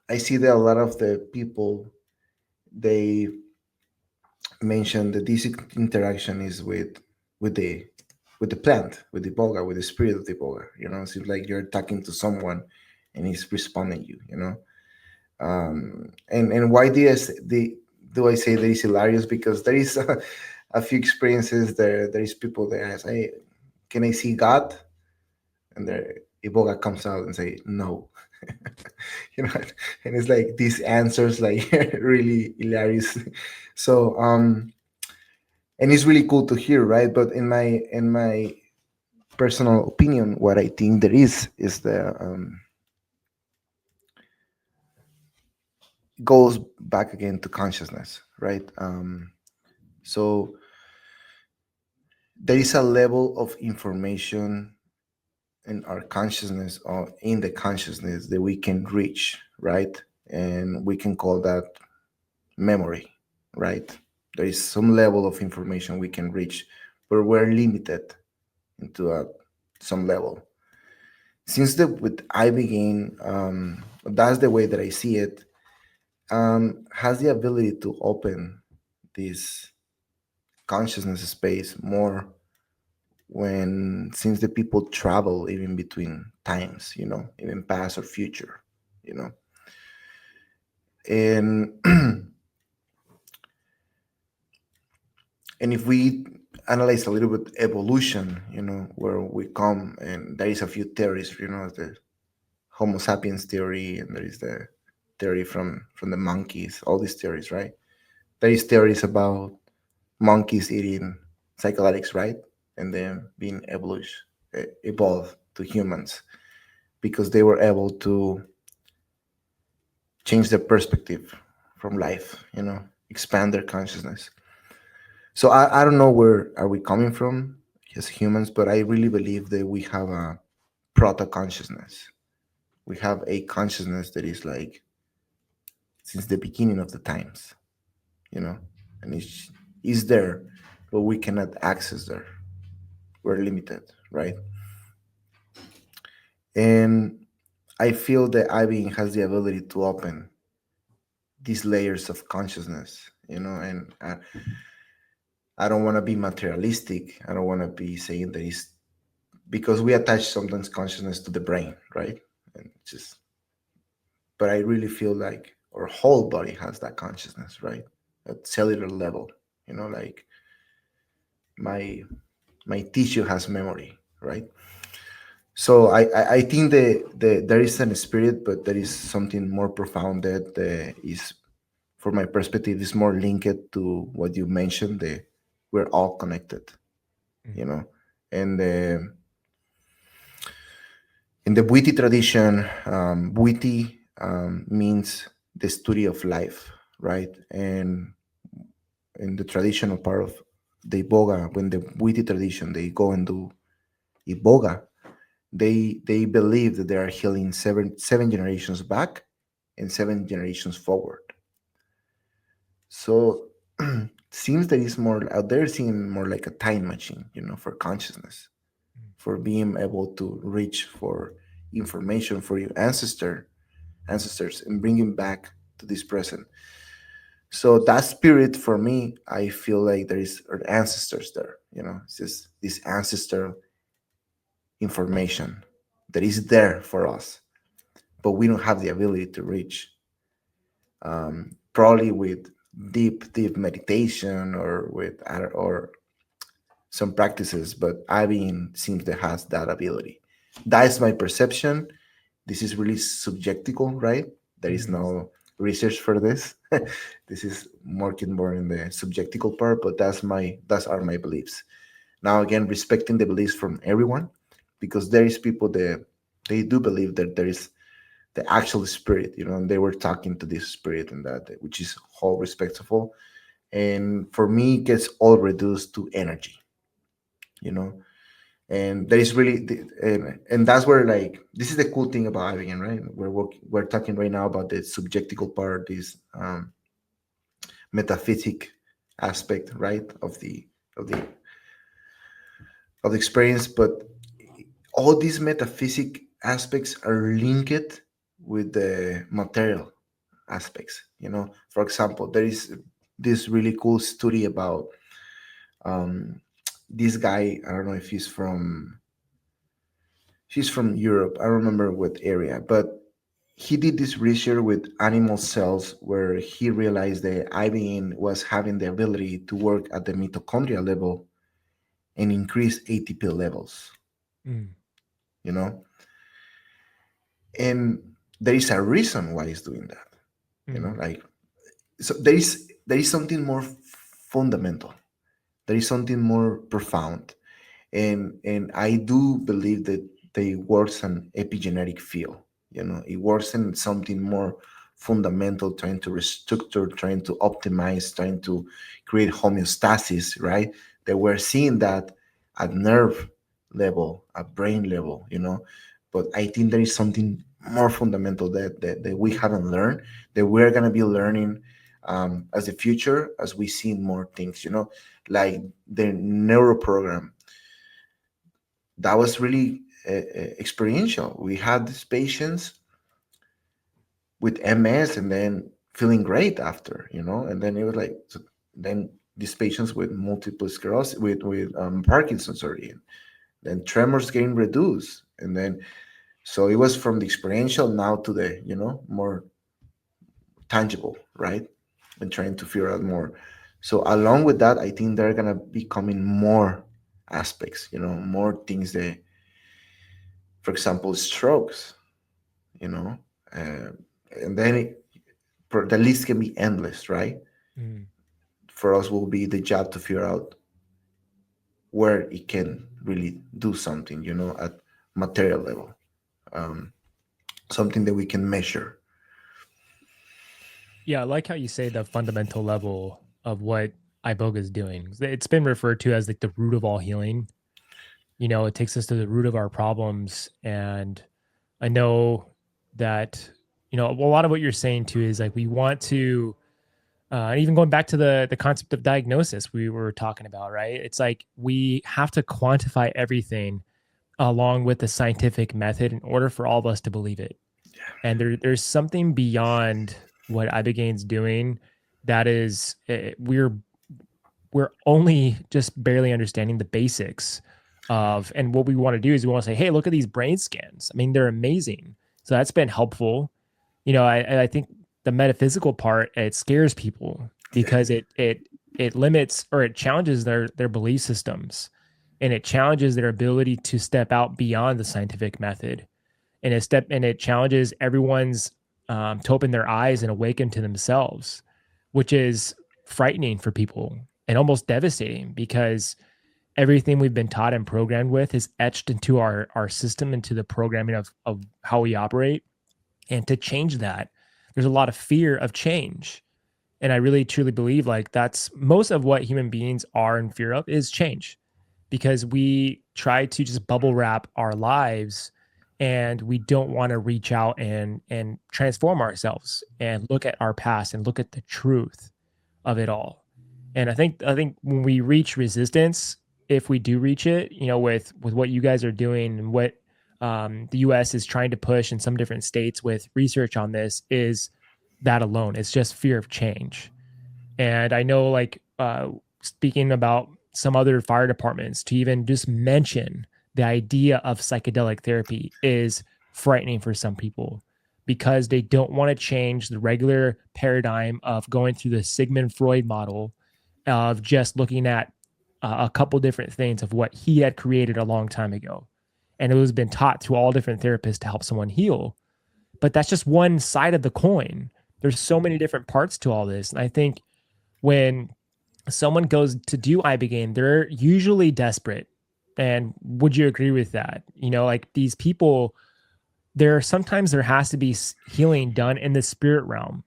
I see that a lot of the people they mention that this interaction is with the with the plant, with the boga, with the spirit of the boga. You know, it seems like you're talking to someone and he's responding you. You know, and why do I say that is hilarious? Because there is a few experiences there. There is people that ask, "Hey, can I see God?" And the Iboga comes out and say, "No, you know, and it's like these answers like really hilarious. So and it's really cool to hear, right? But in my personal opinion, what I think there is the goes back again to consciousness, right? So there is a level of information in our consciousness or in the consciousness that we can reach, right? And we can call that memory, right? There is some level of information we can reach, but we're limited into some level. Since the with Ibogaine, that's the way that I see it, has the ability to open this consciousness space more when since the people travel even between times, even past or future, you know. And and if we analyze a little bit evolution, where we come, and there is a few theories, the Homo sapiens theory, and there is the theory from the monkeys, all these theories, right? There is theories about monkeys eating psychedelics, right? And then being evolved to humans because they were able to change their perspective from life, expand their consciousness. So I don't know where are we coming from as humans, but I really believe that we have a proto consciousness. We have a consciousness that is like since the beginning of the times, you know, and it's is there, but we cannot access there. We're limited, right? And I feel that IBing has the ability to open these layers of consciousness, and I don't want to be materialistic. I don't want to be saying that it's because we attach sometimes consciousness to the brain, right? And just, but I really feel like our whole body has that consciousness, right? At cellular level, like my my tissue has memory, right? So I think the there is an spirit, but there is something more profound that is, for my perspective, is more linked to what you mentioned. We're all connected, you Mm. know, and in the Buiti tradition, Buiti means the study of life, right? And in the traditional part of the Iboga, when the Buiti tradition, they go and do Iboga, they believe that they are healing seven generations back and 7 generations forward. So seems that it's more out there, seem more like a time machine, for consciousness, for being able to reach for information for your ancestors and bring him back to this present. So that spirit for me, I feel like there is our ancestors there. It's just this ancestor information that is there for us, but we don't have the ability to reach. Probably with deep meditation or with or some practices, but Ivy seems to has that ability. That is my perception. This is really subjectical, right? There is Mhm. no research for this. This is working more in the subjectical part, but that's are my beliefs. Now again, respecting the beliefs from everyone, because there is people that they do believe that there is the actual spirit, and they were talking to this spirit and that, which is all respectful. And for me, it gets all reduced to energy, you know and there is really and that's where, like, this is the cool thing about IBM, right? We're talking right now about the subjectical part, this metaphysic aspect, right, of the of the experience, but all these metaphysic aspects are linked with the material aspects. For example, there is this really cool study about um, this guy. I don't know if he's from Europe. I don't remember what area, but he did this research with animal cells where he realized that IBM was having the ability to work at the mitochondria level and increase ATP levels, Mm. you know? And there is a reason why it's doing that. Mm, Like, so there is something more fundamental. There is something more profound, and I do believe that they works an epigenetic field. It works in something more fundamental, trying to restructure, trying to optimize, trying to create homeostasis, right? That we're seeing that at nerve level, at brain level, But I think there is something more fundamental that we haven't learned, that we're gonna be learning as the future, as we see more things, like the neuro program that was really experiential. We had these patients with MS and then feeling great after, and then it was like, so then these patients with multiple sclerosis, with Parkinson, sorry, and then tremors getting reduced. And then, so it was from the experiential now to the, more tangible, right? And trying to figure out more. So along with that, I think there are going to be coming more aspects, more things that, for example, strokes, you know, uh, and then the list can be endless, right? mm. For us, will be the job to figure out where it can really do something, at material level, um, something that we can measure. Yeah, I like how you say the fundamental level of what iboga is doing. It's been referred to as like the root of all healing. It takes us to the root of our problems. And I know that, a lot of what you're saying too is like we want to, even going back to the concept of diagnosis we were talking about, right? It's like we have to quantify everything along with the scientific method in order for all of us to believe it. And there's something beyond what Ibogaine's doing that is we're only just barely understanding the basics of, and what we want to do is we want to say, hey, look at these brain scans. I mean, they're amazing. So that's been helpful. I think the metaphysical part, it scares people Yeah, because it limits, or it challenges their belief systems, and it challenges their ability to step out beyond the scientific method, and it challenges everyone's to open their eyes and awaken to themselves, which is frightening for people and almost devastating because everything we've been taught and programmed with is etched into our system, into the programming of how we operate. And to change that, there's a lot of fear of change. And I really truly believe like that's most of what human beings are in fear of is change, because we try to just bubble wrap our lives, and we don't want to reach out and transform ourselves and look at our past and look at the truth of it all. And I think when we reach resistance, if we do reach it, with what you guys are doing and what the U.S. is trying to push in some different states with research on this, is that alone. It's just fear of change. And I know, like, speaking about some other fire departments, to even just mention the idea of psychedelic therapy is frightening for some people because they don't want to change the regular paradigm of going through the Sigmund Freud model of just looking at a couple different things of what he had created a long time ago. And it was been taught to all different therapists to help someone heal. But that's just one side of the coin. There's so many different parts to all this. And I think when someone goes to do Ibogaine, they're usually desperate. And would you agree with that? Like these people, sometimes there has to be healing done in the spirit realm.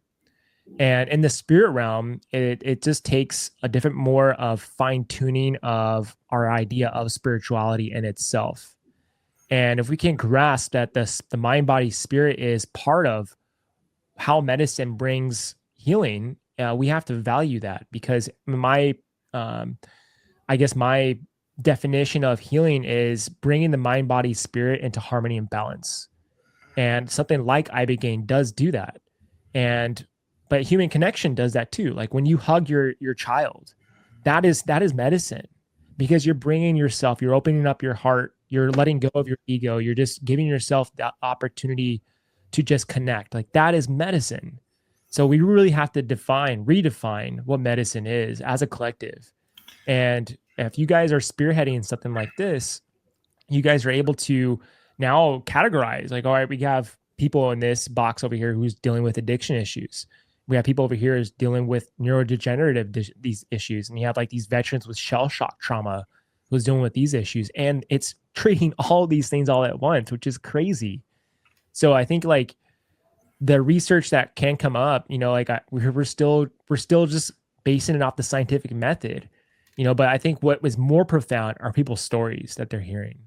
And in the spirit realm, it just takes a different, more of fine tuning of our idea of spirituality in itself. And if we can grasp that the mind, body, spirit is part of how medicine brings healing, we have to value that, because um, I guess my definition of healing is bringing the mind, body, spirit into harmony and balance. And something like Ibogaine does do that. And but human connection does that too. Like when you hug your child, that is medicine, because you're bringing yourself, you're opening up your heart, you're letting go of your ego, you're just giving yourself that opportunity to just connect. Like that is medicine. So we really have to redefine what medicine is as a collective. And if you guys are spearheading something like this, you guys are able to now categorize, like, all right, we have people in this box over here who's dealing with addiction issues. We have people over here who's dealing with neurodegenerative these issues, and you have like these veterans with shell shock trauma who's dealing with these issues, and it's treating all these things all at once, which is crazy. So I think like the research that can come up, like we're still just basing it off the scientific method, but I think what was more profound are people's stories that they're hearing,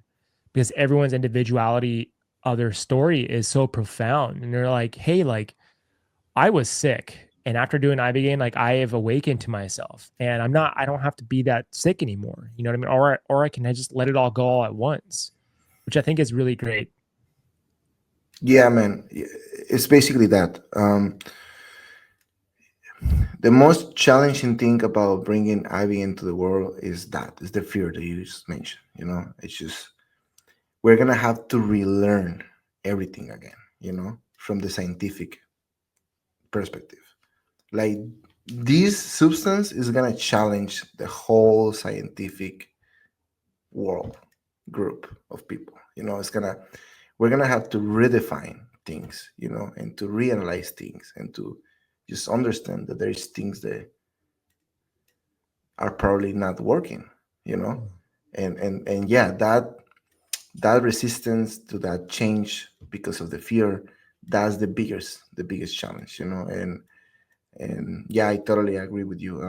because everyone's individuality of their story is so profound. And they're like, hey, like I was sick, and after doing Ibogaine, like I have awakened to myself, and I don't have to be that sick anymore. You know what I mean? Or I can just let it all go all at once, which I think is really great. Yeah, man. It's basically that. The most challenging thing about bringing Ivy into the world is the fear that you just mentioned. It's just we're gonna have to relearn everything again. From the scientific perspective. Like this substance is gonna challenge the whole scientific world group of people. We're gonna have to redefine things, and to reanalyze things and to just understand that there's things that are probably not working, and yeah, that resistance to that change because of the fear, that's the biggest challenge, and yeah, I totally agree with you.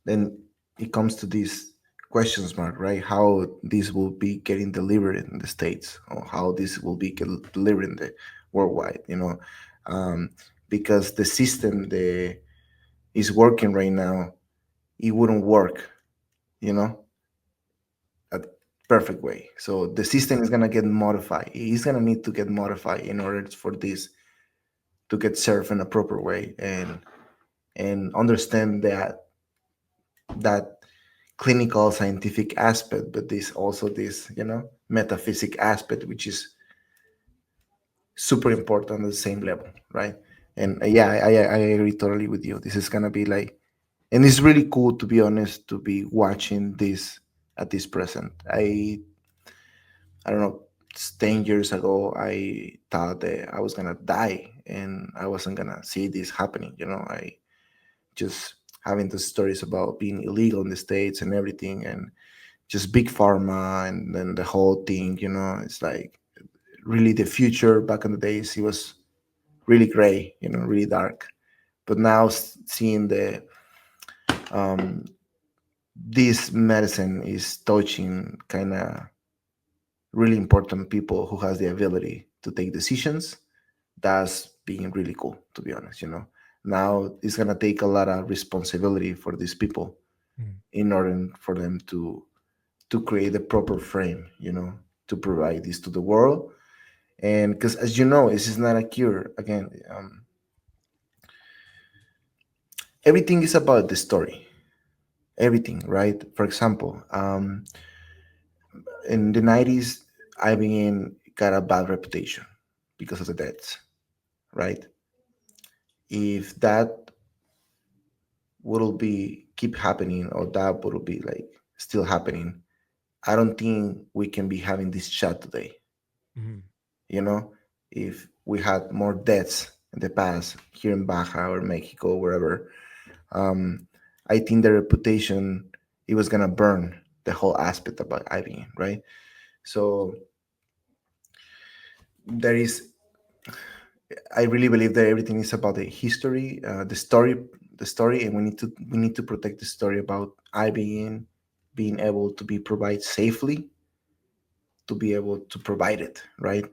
Then it comes to these questions mark, right? How this will be getting delivered in the states, or how this will be delivered in the worldwide, um, because the system that is working right now, it wouldn't work, you know, a perfect way. So the system is gonna get modified. It's gonna need to get modified in order for this to get served in a proper way, and understand that clinical scientific aspect, but this also this metaphysic aspect, which is super important at the same level, right? And yeah, I agree totally with you. This is gonna be like, and it's really cool, to be honest, to be watching this at this present. I don't know, 10 years ago I thought that I was gonna die and I wasn't gonna see this happening. I just having the stories about being illegal in the states and everything, and just big pharma, and then the whole thing. It's like really the future. Back in the days, it was really gray, really dark. But now seeing um, this medicine is touching kind of really important people who has the ability to take decisions. That's being really cool, to be honest. Now it's gonna take a lot of responsibility for these people in order for them to create a proper frame, to provide this to the world. And because, as you know, this is not a cure. Again, everything is about the story. Everything, right? For example, in the 90s, IBM got a bad reputation because of the deaths, right? If that would be keep happening, or that would be like still happening, I don't think we can be having this chat today. Mm-hmm. If we had more deaths in the past here in Baja or Mexico, wherever, um, I think the reputation, it was gonna burn the whole aspect about IBM, right? So there is, I really believe that everything is about the history, the story, and we need to protect the story about IBM being able to be provided safely, to be able to provide it, right?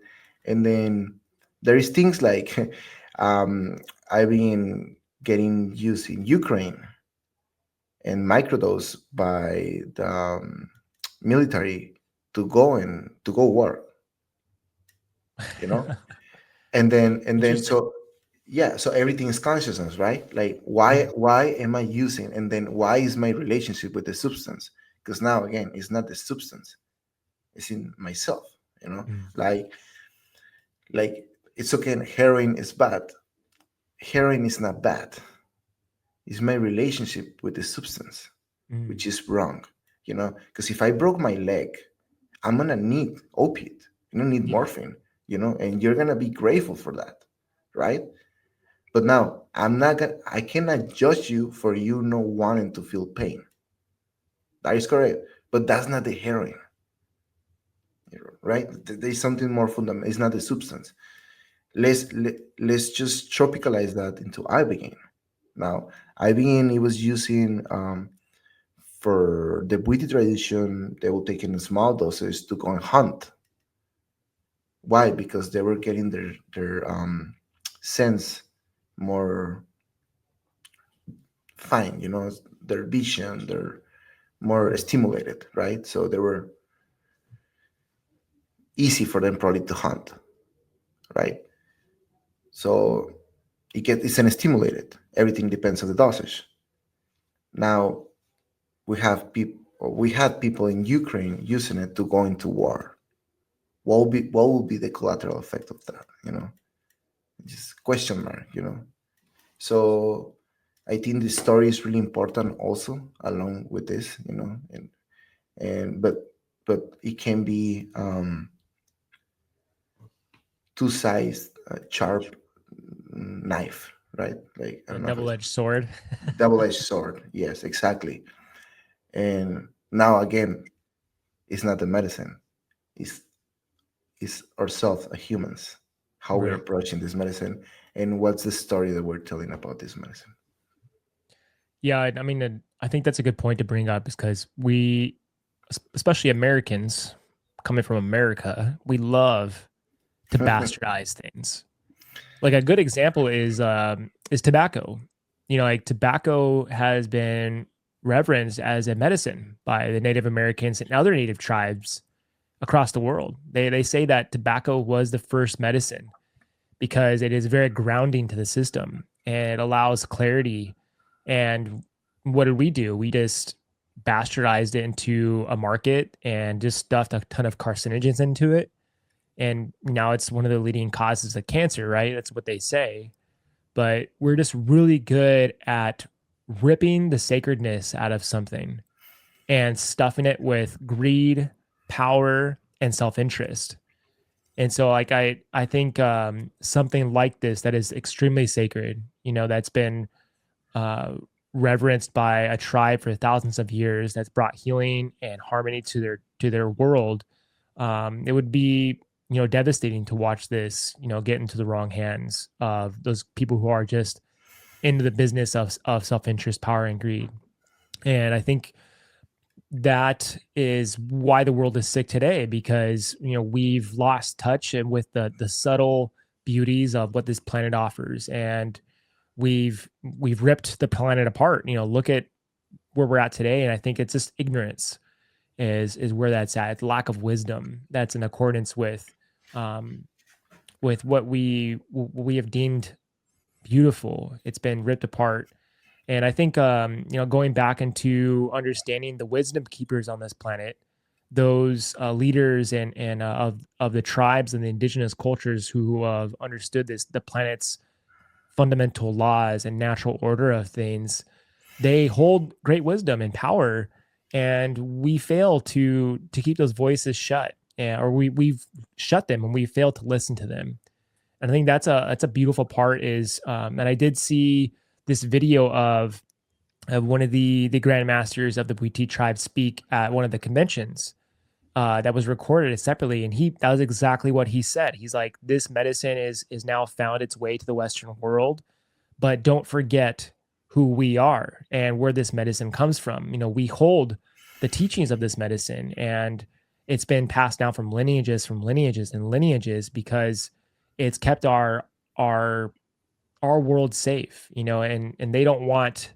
And then there is things like I've been getting used in Ukraine and microdose by the military to go work, you know, and then Interesting. so yeah, so everything is consciousness, right? Like why am I using, and then why is my relationship with the substance? Because now again, it's not the substance, it's in myself, Mm-hmm. like like it's okay, heroin is bad. Heroin is not bad. It's my relationship with the substance which is wrong, because if I broke my leg, I'm gonna need opiate. I don't need Yeah. morphine. and you're gonna be grateful for that, right? But now I cannot judge you for you not wanting to feel pain. That is correct. But that's not the heroin, right? There's something more fundamental. It's not the substance. Let's just tropicalize that into Ibogaine. Now, Ibogaine, it was using for the Buiti tradition, they would take in small doses to go and hunt. Why? Because they were getting their sense more fine, their vision, they're more stimulated, right? So they were easy for them probably to hunt, right? So it's an stimulated. Everything depends on the dosage. Now we had people in Ukraine using it to go into war. What will be the collateral effect of that? Just question mark. So I think the story is really important also along with this, and but it can be two-sized sharp knife, right? Like I A don't know if it's double-edged sword. double-edged sword. Yes, exactly. And now again, it's not the medicine. It's ourselves, humans, how we're Right. approaching this medicine, and what's the story that we're telling about this medicine. Yeah, I mean, I think that's a good point to bring up, because we, especially Americans, coming from America, we love to bastardize things. Like a good example is tobacco. Like tobacco has been reverenced as a medicine by the Native Americans and other Native tribes across the world. They say that tobacco was the first medicine because it is very grounding to the system and it allows clarity. And what did we do? We just bastardized it into a market and just stuffed a ton of carcinogens into it. And now it's one of the leading causes of cancer, right? That's what they say. But we're just really good at ripping the sacredness out of something and stuffing it with greed, power, and self-interest. And so like I think something like this that is extremely sacred, that's been uh, reverenced by a tribe for thousands of years, that's brought healing and harmony to their world. It would be devastating to watch this get into the wrong hands of those people who are just into the business of self-interest, power, and greed. And I think that is why the world is sick today, because we've lost touch and with the subtle beauties of what this planet offers, and we've ripped the planet apart. Look at where we're at today, and I think it's just ignorance is where that's at. It's lack of wisdom that's in accordance um with what we have deemed beautiful. It's been ripped apart. And I think, going back into understanding the wisdom keepers on this planet, those leaders and of the tribes and the indigenous cultures who have understood the planet's fundamental laws and natural order of things, they hold great wisdom and power, and we fail to keep those voices shut, or we've shut them and we fail to listen to them. And I think that's a beautiful part is, and I did see this video of one of the grandmasters of the Bwiti tribe speak at one of the conventions that was recorded separately, and that was exactly what he said. He's like, this medicine is now found its way to the Western world, but don't forget who we are and where this medicine comes from. We hold the teachings of this medicine, and it's been passed down from lineages and lineages because it's kept our world safe, and they don't want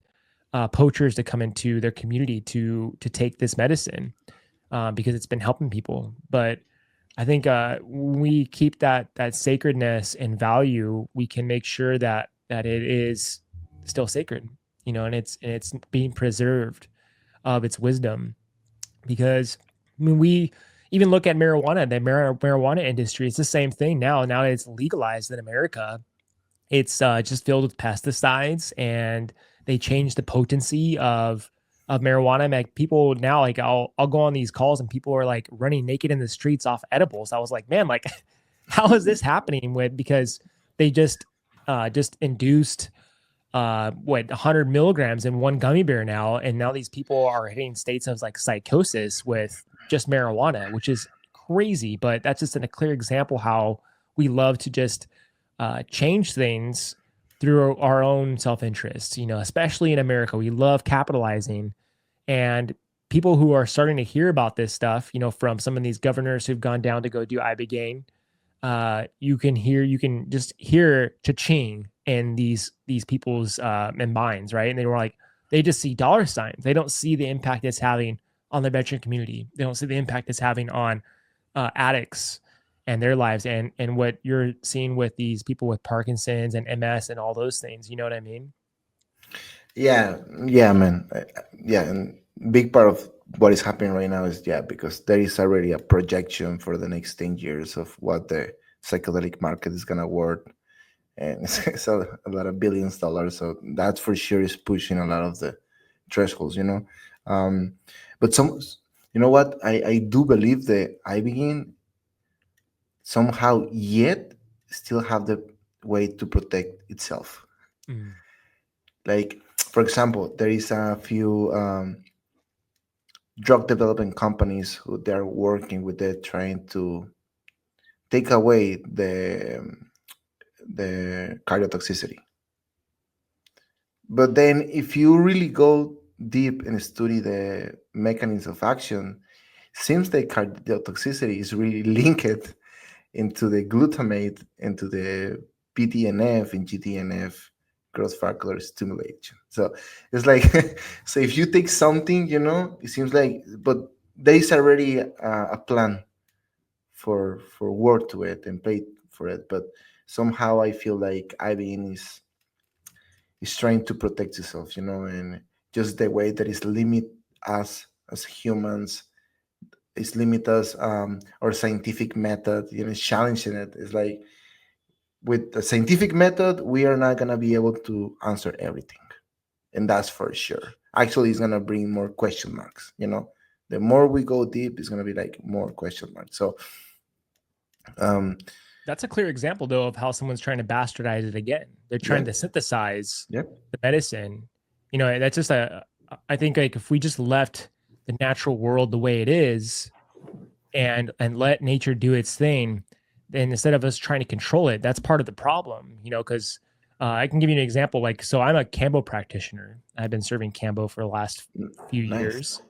poachers to come into their community to take this medicine because it's been helping people. But I think when we keep that sacredness and value, we can make sure that it is still sacred, and it's being preserved of its wisdom. Because I mean, we even look at marijuana, the marijuana industry. It's the same thing now. Now that it's legalized in America, it's just filled with pesticides, and they change the potency of marijuana. Like people now, like I'll go on these calls and people are like running naked in the streets off edibles. I was like, man, like how is this happening with, because they just induced 100 milligrams in one gummy bear now, and now these people are hitting states of like psychosis with just marijuana, which is crazy. But that's just a clear example how we love to just change things through our own self-interest. Especially in America, we love capitalizing. And people who are starting to hear about this stuff, from some of these governors who've gone down to go do Ibogaine, you can just hear cha-ching in these people's minds, right? And they just see dollar signs. They don't see the impact it's having on the veteran community. They don't see the impact it's having on addicts and their lives, and what you're seeing with these people with Parkinson's and MS and all those things. You know what I mean? Yeah, yeah, man. Yeah, and big part of what is happening right now is, yeah, because there is already a projection for the next 10 years of what the psychedelic market is gonna worth, and it's a lot of billions of dollars. So that for sure is pushing a lot of the thresholds, Um, but you know what? I do believe the iBegin somehow yet still have the way to protect itself. Mm. Like, for example, there is a few drug development companies who they're working with it, trying to take away the cardiotoxicity. But then, if you really go deep and study the mechanisms of action, seems like cardiotoxicity is really linked into the glutamate, into the BDNF and GDNF growth factor stimulation. So it's like, so if you take something, it seems like, but there is already a plan for work to it and pay for it. But somehow I feel like IBN is trying to protect itself, and just the way that is limit us as humans, is limit us, our scientific method, challenging it. It's like, with the scientific method, we are not gonna be able to answer everything, and that's for sure. Actually, it's gonna bring more question marks. The more we go deep, it's gonna be like more question marks. So, um, That's a clear example, though, of how someone's trying to bastardize it again. They're trying yeah, to synthesize yeah, the medicine. That's just I think, like, if we just left the natural world the way it is and let nature do its thing, then instead of us trying to control it, that's part of the problem, because I can give you an example. Like, so I'm a Cambo practitioner. I've been serving Cambo for the last few nice. years,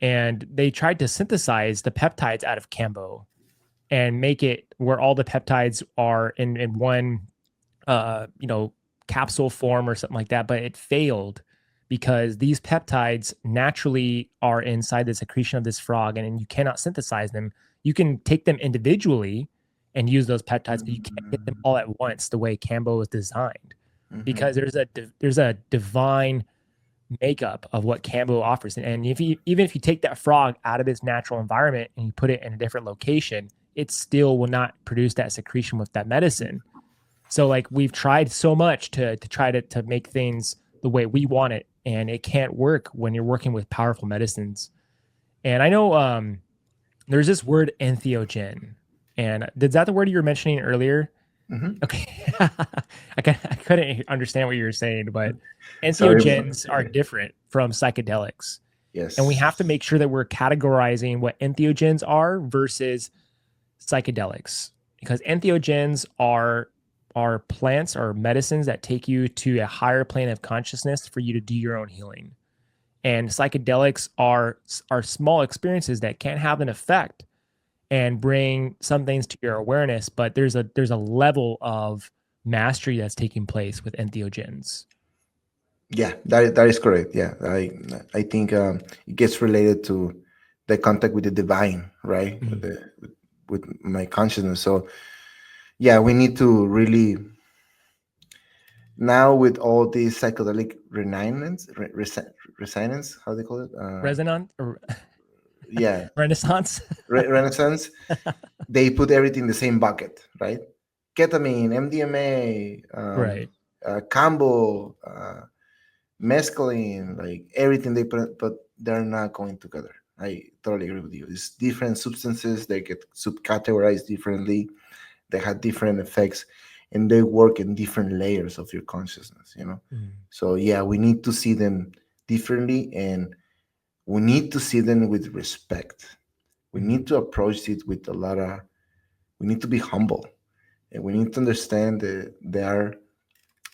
and they tried to synthesize the peptides out of Cambo and make it where all the peptides are in one uh you know capsule form or something like that, but it failed because these peptides naturally are inside the secretion of this frog, and you cannot synthesize them. You can take them individually and use those peptides, but you can't get them all at once the way Cambo is designed, Mm-hmm. because there's a divine makeup of what Cambo offers. And if you even if you take that frog out of its natural environment and you put it in a different location, it still will not produce that secretion with that medicine. So like we've tried so much to try to make things the way we want it, and it can't work when you're working with powerful medicines. And I know there's this word entheogen, and is that the word you were mentioning earlier? Mm-hmm. Okay. I couldn't understand what you were saying, but Sorry. entheogens are different from psychedelics. And we Yes. have to make sure that we're categorizing what entheogens are versus psychedelics, because entheogens are plants or medicines that take you to a higher plane of consciousness for you to do your own healing. And psychedelics are small experiences that can have an effect and bring some things to your awareness, but there's a level of mastery that's taking place with entheogens. Yeah, that is correct. Yeah, I think it gets related to the contact with the divine, right? With Mhm. with my consciousness. So yeah, we need to really, now with all these psychedelic resonance, how they call it? Resonance or Yeah, Renaissance. Renaissance. They put everything in the same bucket, right? Ketamine, MDMA, Right. Cambo, mescaline, like everything they put, but they're not going together. I totally agree with you. It's different substances. They get subcategorized differently. they have different effects, and they work in different layers of your consciousness, you know. Mm. So yeah, we need to see them differently, and we need to see them with respect. We Mm. need to approach it with a lot of, we need to be humble, and we need to understand that they are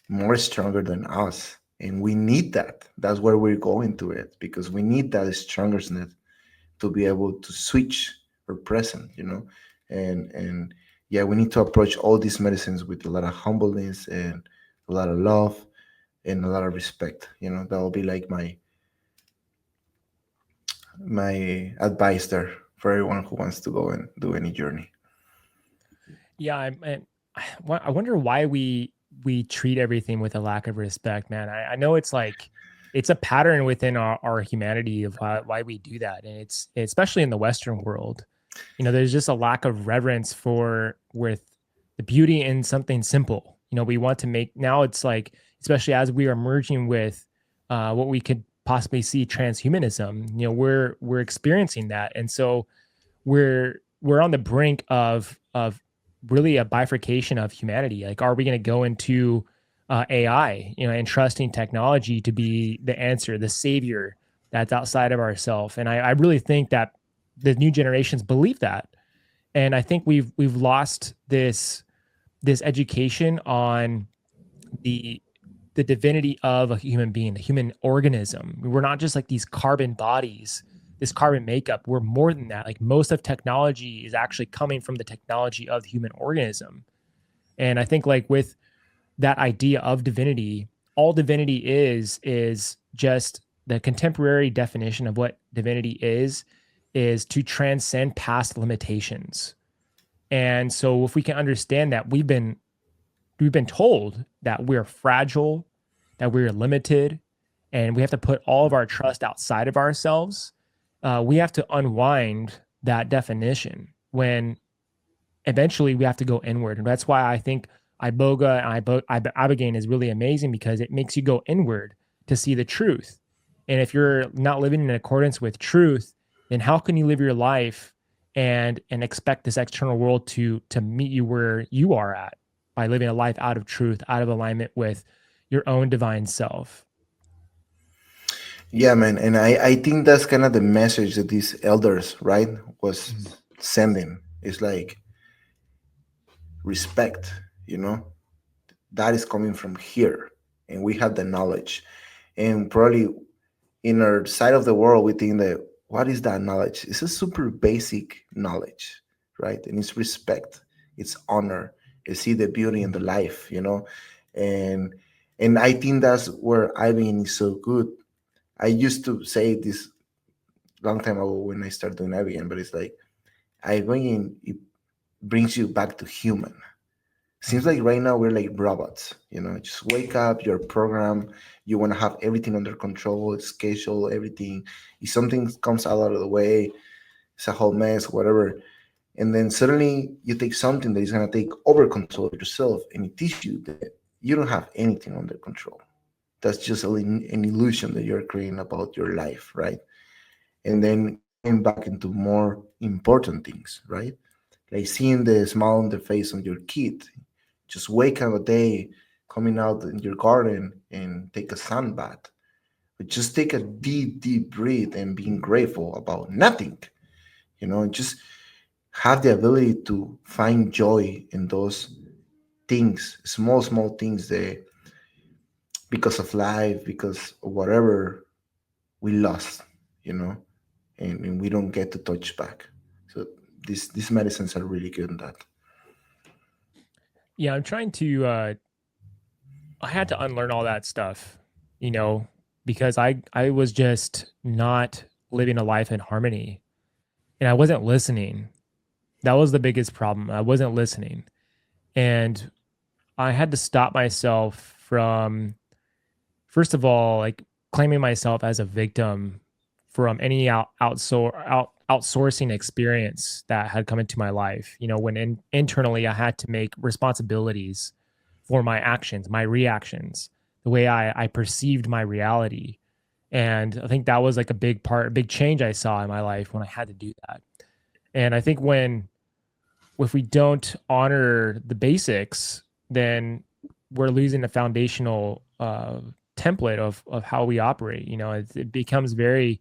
more stronger than us, and we need that. That's where we're going to it, because we need that strongness to be able to switch or present, you know. And yeah, we need to approach all these medicines with a lot of humbleness and a lot of love and a lot of respect, you know. That will be like my advice there for everyone who wants to go and do any journey. Yeah, I wonder why we treat everything with a lack of respect, man. I know it's like it's a pattern within our humanity of why we do that, and it's especially in the Western world. You know, there's just a lack of reverence for with the beauty in something simple. You know, we want to make now it's like, especially as we are merging with what we could possibly see transhumanism. You know, we're experiencing that, and so we're on the brink of really a bifurcation of humanity. Like, are we going to go into AI, you know, and trusting technology to be the answer, the savior that's outside of ourselves? And I really think that the new generations believe that, and I think we've lost this education on the the divinity of a human being, a human organism. We're not just like these carbon bodies, this carbon makeup. We're more than that. Like, most of technology is actually coming from the technology of the human organism. And I think, like, with that idea of divinity, all divinity is just the contemporary definition of what divinity is to transcend past limitations. And so if we can understand that we've been told that we're fragile, that we're limited, and we have to put all of our trust outside of ourselves. We have to unwind that definition when eventually we have to go inward. And that's why I think Iboga and Ibogaine is really amazing, because it makes you go inward to see the truth. And if you're not living in accordance with truth, then how can you live your life and expect this external world to meet you where you are at, by living a life out of truth, out of alignment with your own divine self? Yeah, man, and I think that's kind of the message that these elders, right, was Mm. sending. It's like respect, you know, that is coming from here, and we have the knowledge, and probably in our side of the world we think that, what is that knowledge? It's a super basic knowledge, right? And it's respect, it's honor, it's see the beauty in the life, you know. And and I think that's where Ivan is so good. I used to say this long time ago when I started doing Ivan, but it's like Ivan, it brings you back to human. Seems Mm. like right now we're like robots, you know. Just wake up, your program, you want to have everything under control, schedule everything. If something comes out of the way, it's a whole mess, whatever. And then suddenly you take something that is going to take over control of yourself, and it teaches you that you don't have anything under control. That's just an illusion that you're creating about your life, right? And then going back into more important things, right? Like seeing the smile on the face of your kid. Just wake up a day, coming out in your garden and take a sun bath. But just take a deep, deep breath and being grateful about nothing. You know, just have the ability to find joy in those things, small, small things that because of life, because of whatever we lost, you know, and we don't get to touch back. So these medicines are really good in that. Yeah, I'm trying to I had to unlearn all that stuff, you know, because I was just not living a life in harmony, and I wasn't listening. That was the biggest problem. I wasn't listening. And I had to stop myself from, first of all, like, claiming myself as a victim from any outsourcing experience that had come into my life. You know, when internally I had to make responsibilities for my actions, my reactions, the way I perceived my reality. And I think that was like a big change I saw in my life when I had to do that. And I think if we don't honor the basics, then we're losing the foundational template of how we operate. It becomes very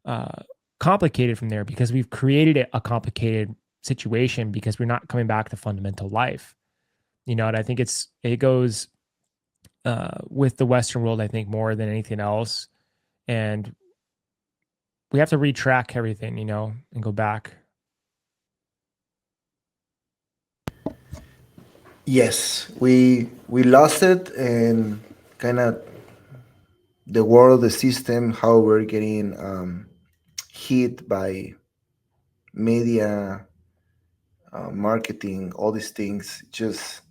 uh, complicated from there because we've created a complicated situation because we're not coming back to fundamental life. And I think it goes with the Western world, I think, more than anything else. And we have to retrack everything, and go back. Yes, we lost it, and kind of the world, the system, how we're getting hit by media, marketing, all these things, just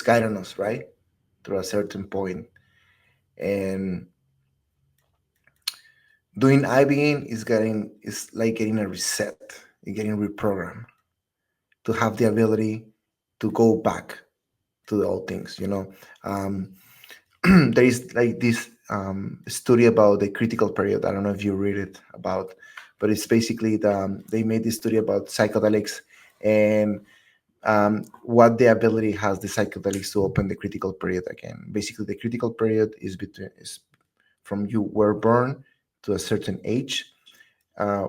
guiding us right through a certain point. And doing IBing is like getting a reset, getting reprogrammed to have the ability to go back to the old things. Um, there is like this study about the critical period. I don't know if you read it about, but it's basically they made this study about psychedelics and what the ability has the psychedelics to open the critical period again. Basically, the critical period is from you were born to a certain age.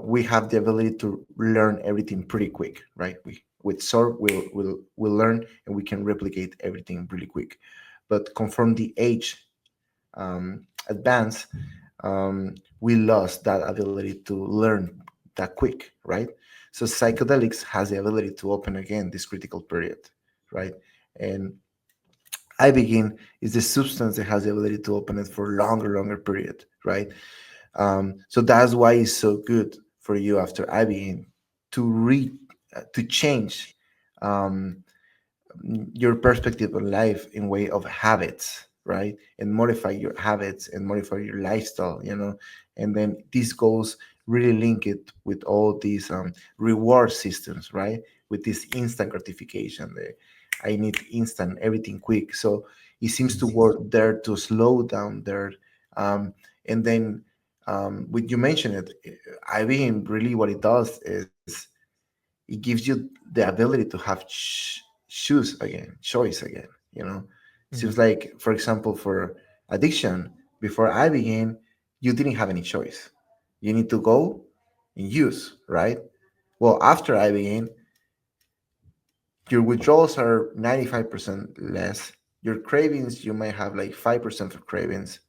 We have the ability to learn everything pretty quick, right? We with SOR we'll learn and we can replicate everything really quick. But conform the age advance, we lost that ability to learn that quick, right? So psychedelics has the ability to open again this critical period, right? And Ibogaine is the substance that has the ability to open it for longer period, right? So that's why it's so good for you after Ibogaine to change um, your perspective on life in way of habits, right? And modify your habits and modify your lifestyle, and then this goes really link it with all these reward systems, right? With this instant gratification, I need instant everything quick. So it seems to work there to slow down there. And then when you mention it, I mean, really what it does is it gives you the ability to have choose again, choice again. Seems Mhm. like, for example, for addiction, before I began, you didn't have any choice. You need to go and use, right? Well, after I began, your withdrawals are 95% less. Your cravings, you might have like 5% of cravings.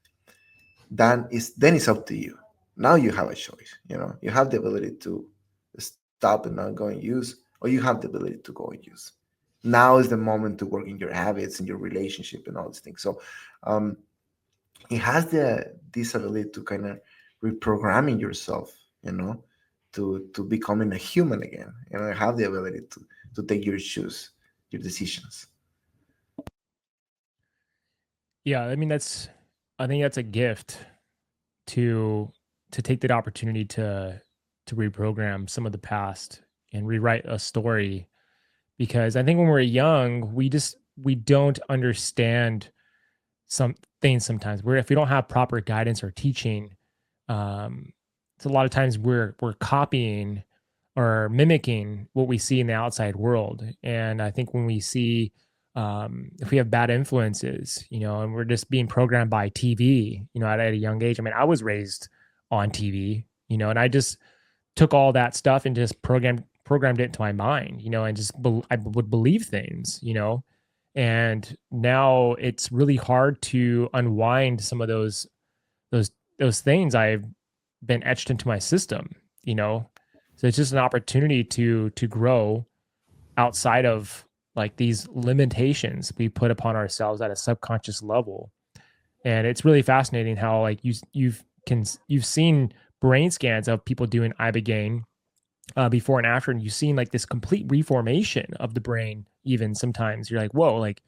Then it's up to you. Now you have a choice. You have the ability to stop and not go and use, or you have the ability to go and use. Now is the moment to work in your habits and your relationship and all these things. So um, it has this ability to kind of reprogramming yourself, to becoming a human again. Have the ability to take your choose, your decisions. Yeah, I mean I think that's a gift to take that opportunity to reprogram some of the past and rewrite a story because I think when we're young, we don't understand some things sometimes. Where if we don't have proper guidance or teaching, um, it's a lot of times we're copying or mimicking what we see in the outside world. And I think when we see if we have bad influences, and we're just being programmed by TV, at a young age. I mean, I was raised on TV, and I just took all that stuff and just programmed it into my mind, and just I would believe things, and now it's really hard to unwind some of those those things I've been etched into my system, you know. So it's just an opportunity to grow outside of like these limitations we put upon ourselves at a subconscious level. And it's really fascinating how like you've seen brain scans of people doing ibogaine before and after, and you've seen like this complete reformation of the brain. Even sometimes you're like, whoa, like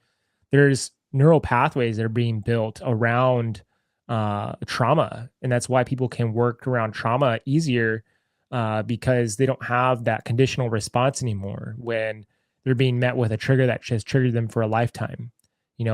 there's neural pathways that are being built around trauma, and that's why people can work around trauma easier because they don't have that conditional response anymore when they're being met with a trigger that has triggered them for a lifetime.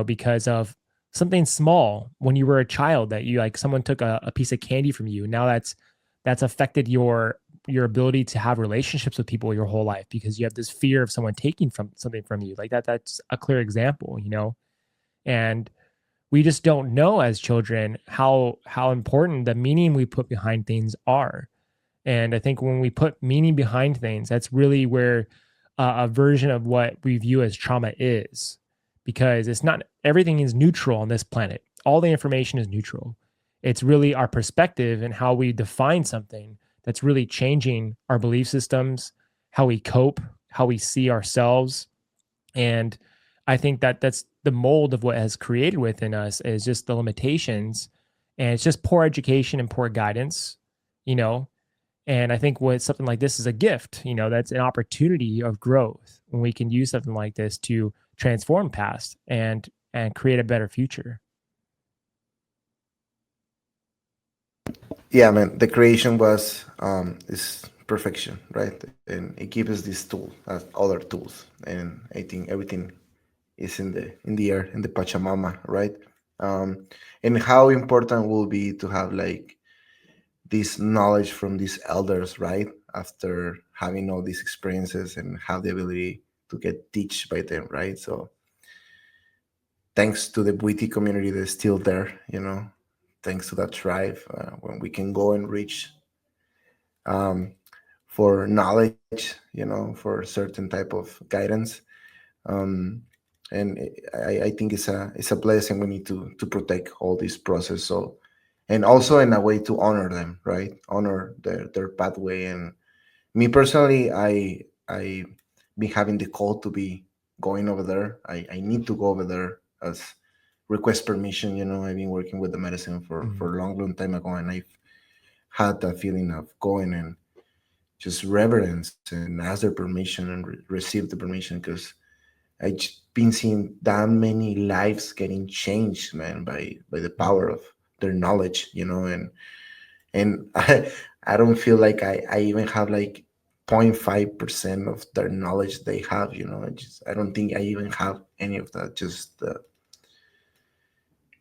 Because of something small when you were a child that you like someone took a piece of candy from you. Now that's affected your your ability to have relationships with people your whole life because you have this fear of someone taking something from you. Like that's a clear example, and we just don't know as children how important the meaning we put behind things are. And I think when we put meaning behind things, that's really where a version of what we view as trauma is, because it's not everything is neutral on this planet. All the information is neutral. It's really our perspective and how we define something that's really changing our belief systems, how we cope, how we see ourselves. And I think that that's the mold of what has created within us is just the limitations, and it's just poor education and poor guidance, you know. And I think what something like this is a gift, that's an opportunity of growth when we can use something like this to transform past and create a better future. Yeah, man, the creation was is perfection, right? And it gives us this tool as other tools, and I think everything is in the air, in the Pachamama, right? And how important will be to have like this knowledge from these elders, right? After having all these experiences and have the ability to get teach by them, right? So thanks to the Buiti community that's still there, thanks to that tribe, when we can go and reach um, for knowledge, for certain type of guidance. Um, and I think it's a blessing. We need to protect all this process. So, and also in a way to honor them, right? Honor their pathway. And me personally, I been having the call to be going over there. I need to go over there as request permission. I've been working with the medicine for a long time ago, and I've had that feeling of going and just reverence and ask their permission and receive the permission, because I've been seeing that many lives getting changed, man, by the power of their knowledge, and I don't feel like I even have like 0.5% of their knowledge they have, I don't think I even have any of that. Just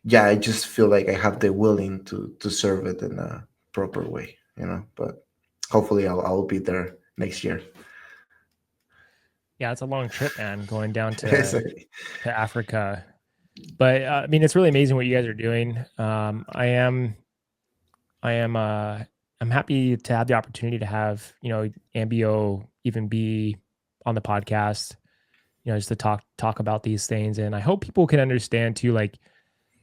yeah, I just feel like I have the willing to serve it in a proper way, but hopefully I'll be there next year. Yeah, it's a long trip, man, going down to Exactly. Africa. But I mean, it's really amazing what you guys are doing. I am I'm happy to have the opportunity to have, Ambio even be on the podcast, just to talk about these things. And I hope people can understand too, like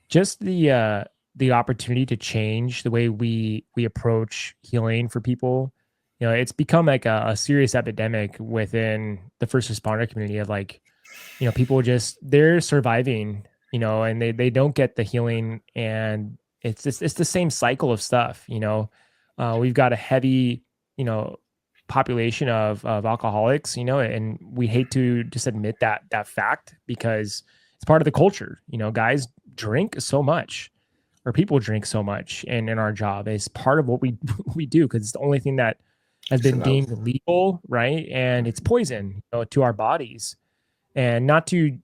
just the opportunity to change the way we approach healing for people. It's become like a serious epidemic within the first responder community of like, people just they're surviving, and they don't get the healing, and it's the same cycle of stuff. We've got a heavy, population of alcoholics, and we hate to just admit that fact because it's part of the culture. Guys drink so much, or people drink so much, and in our job it's part of what we we do because it's the only thing that has It's been allowed. deemed legal, right? And it's poison, to our bodies, and not to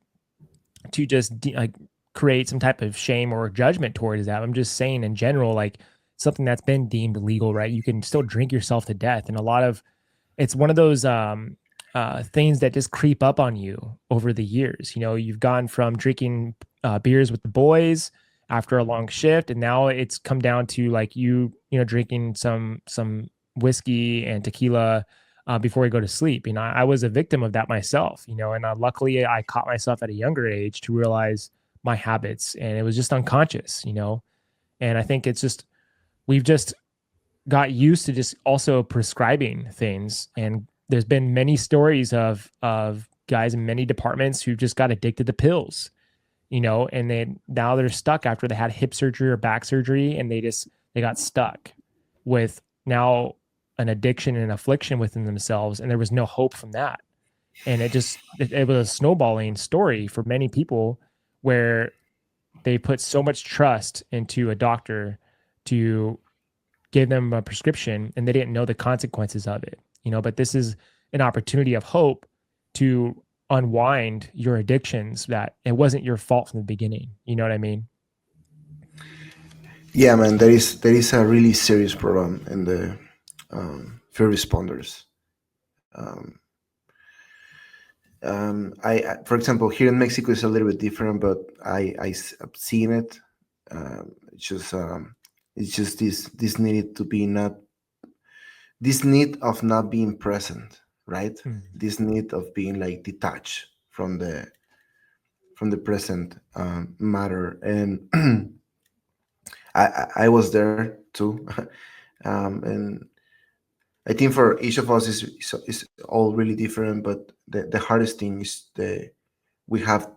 just like create some type of shame or judgment towards that. I'm just saying in general, like something that's been deemed legal, right? You can still drink yourself to death, and a lot of it's one of those things that just creep up on you over the years. You've gone from drinking beers with the boys after a long shift, and now it's come down to like drinking some whiskey and tequila before you go to sleep. I was a victim of that myself. And luckily I caught myself at a younger age to realize my habits, and it was just unconscious. And I think it's just we've just got used to just also prescribing things, and there's been many stories of guys in many departments who just got addicted to pills, and now they're stuck after they had hip surgery or back surgery, and they got stuck with now an addiction and affliction within themselves, and there was no hope from that. And it was a snowballing story for many people where they put so much trust into a doctor to give them a prescription, and they didn't know the consequences of it. But this is an opportunity of hope to unwind your addictions, that it wasn't your fault from the beginning. You know what I mean? Yeah, man, there is a really serious problem in the first responders. Um, for example, here in Mexico is a little bit different, but I've seen it. It's just this need to be not this need of not being present, right? Mm. This need of being like detached from the present matter, and I was there too, and I think for each of us is all really different. But the hardest thing is we have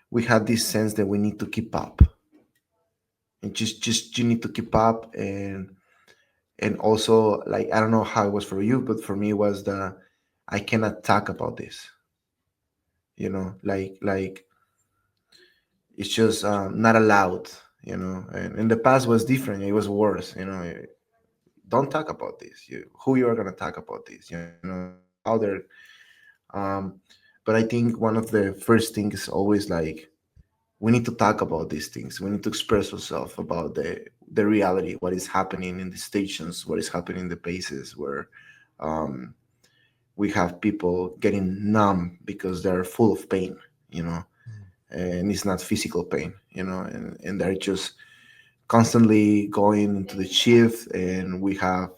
we have this sense that we need to keep up, and just you need to keep up, and also like I don't know how it was for you, but for me it was the I cannot talk about this, like it's just not allowed, and in the past was different, it was worse, don't talk about this, who you are going to talk about this, how they're um but I think one of the first things is always like we need to talk about these things. We need to express ourselves about the reality, what is happening in the stations, what is happening in the bases where um, we have people getting numb because they're full of pain, you know, Mm. and it's not physical pain, and they're just constantly going into the shift, and we have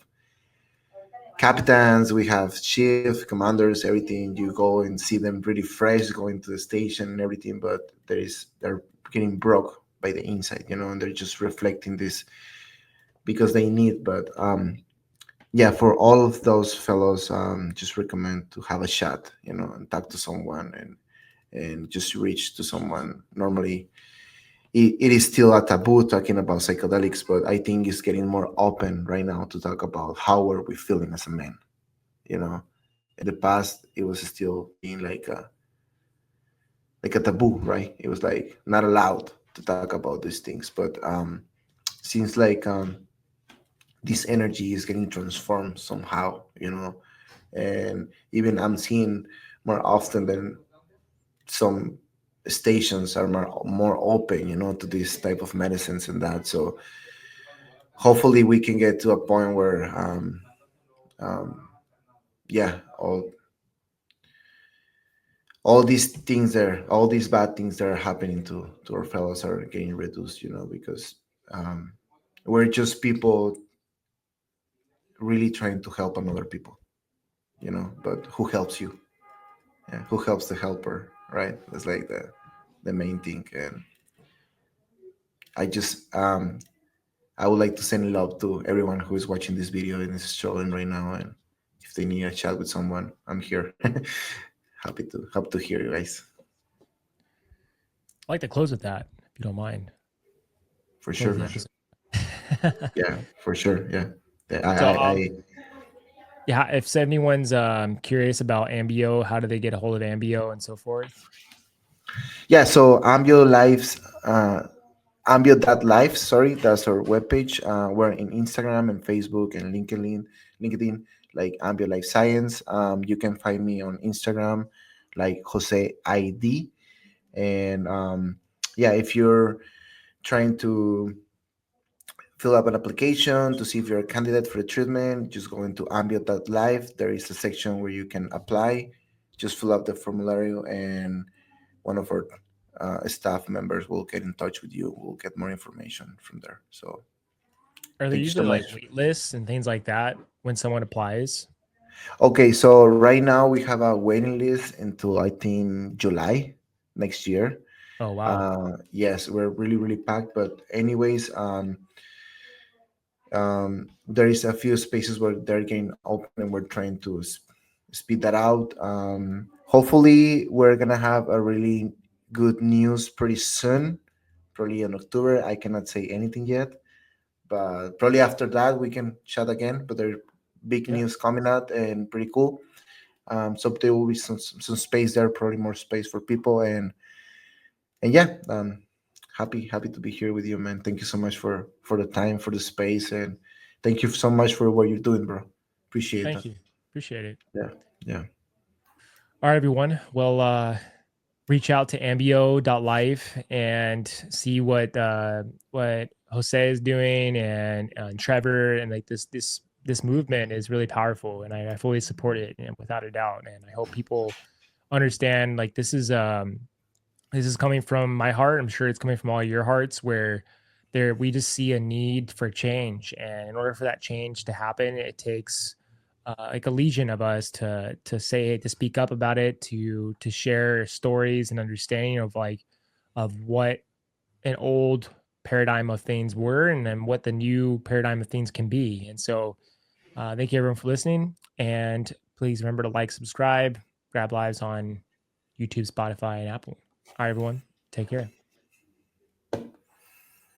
captains, we have shift commanders, everything. You go and see them pretty fresh going to the station and everything, but they're getting broke by the inside, and they're just reflecting this because they need. But yeah, for all of those fellows, just recommend to have a shot, and talk to someone, and just reach to someone. Normally, it is still a taboo talking about psychedelics, but I think it's getting more open right now to talk about how are we feeling as a man. In the past, it was still being like a taboo, right? It was like not allowed to talk about these things. But seems like this energy is getting transformed somehow, and even I'm seeing more often than some stations are more open, to this type of medicines and that. So hopefully we can get to a point where um, yeah, all these things there, all these bad things that are happening to our fellows are getting reduced, because um, we're just people really trying to help another people, but who helps you? Yeah, who helps the helper, right? That's like the main thing. And I just I would like to send love to everyone who is watching this video and is struggling right now, and if they need a chat with someone, I'm here. Happy to hear you guys, I'd like to close with that, if you don't mind. for Close sure. the episode. Yeah, for sure. Yeah. So, I yeah, if anyone's curious about Ambio, how do they get a hold of Ambio and so forth? Yeah, so Ambio.life, sorry, that's our webpage. We're in Instagram and Facebook and LinkedIn, like Ambio Life Science. You can find me on Instagram, like Jose ID. And yeah, if you're trying to fill up an application to see if you're a candidate for the treatment, just go into Ambio.life. There is a section where you can apply. Just fill up the formulary, and one of our staff members will get in touch with you. We'll get more information from there. So Are there thank you so usually like much. wait lists and things like that when someone applies? Okay, so right now we have a waiting list until I think July next year. Oh, wow. Yes, we're really really packed. But anyways, there is a few spaces where they're getting open, and we're trying to speed that out. Hopefully, we're gonna have a really good news pretty soon, probably in October. I cannot say anything yet, but probably after that we can chat again. But there are big Yeah. news coming out and pretty cool. So there will be some space there, probably more space for people, and yeah, happy to be here with you, man. Thank you so much for the time, for the space, and thank you so much for what you're doing, bro. Appreciate Thank that. you. Appreciate it. Yeah, yeah. All right, everyone. Well, reach out to ambio.life and see what Jose is doing and Trevor and like this this movement is really powerful, and I fully support it, and without a doubt. And I hope people understand, like, this is coming from my heart. I'm sure it's coming from all your hearts, where there we just see a need for change, and in order for that change to happen, it takes like a legion of us to say, to speak up about it, to share stories and understanding of, like, of what an old paradigm of things were, and then what the new paradigm of things can be. And so thank you everyone for listening, and please remember to like, subscribe, grab lives on YouTube, Spotify, and Apple. All right, everyone, take care.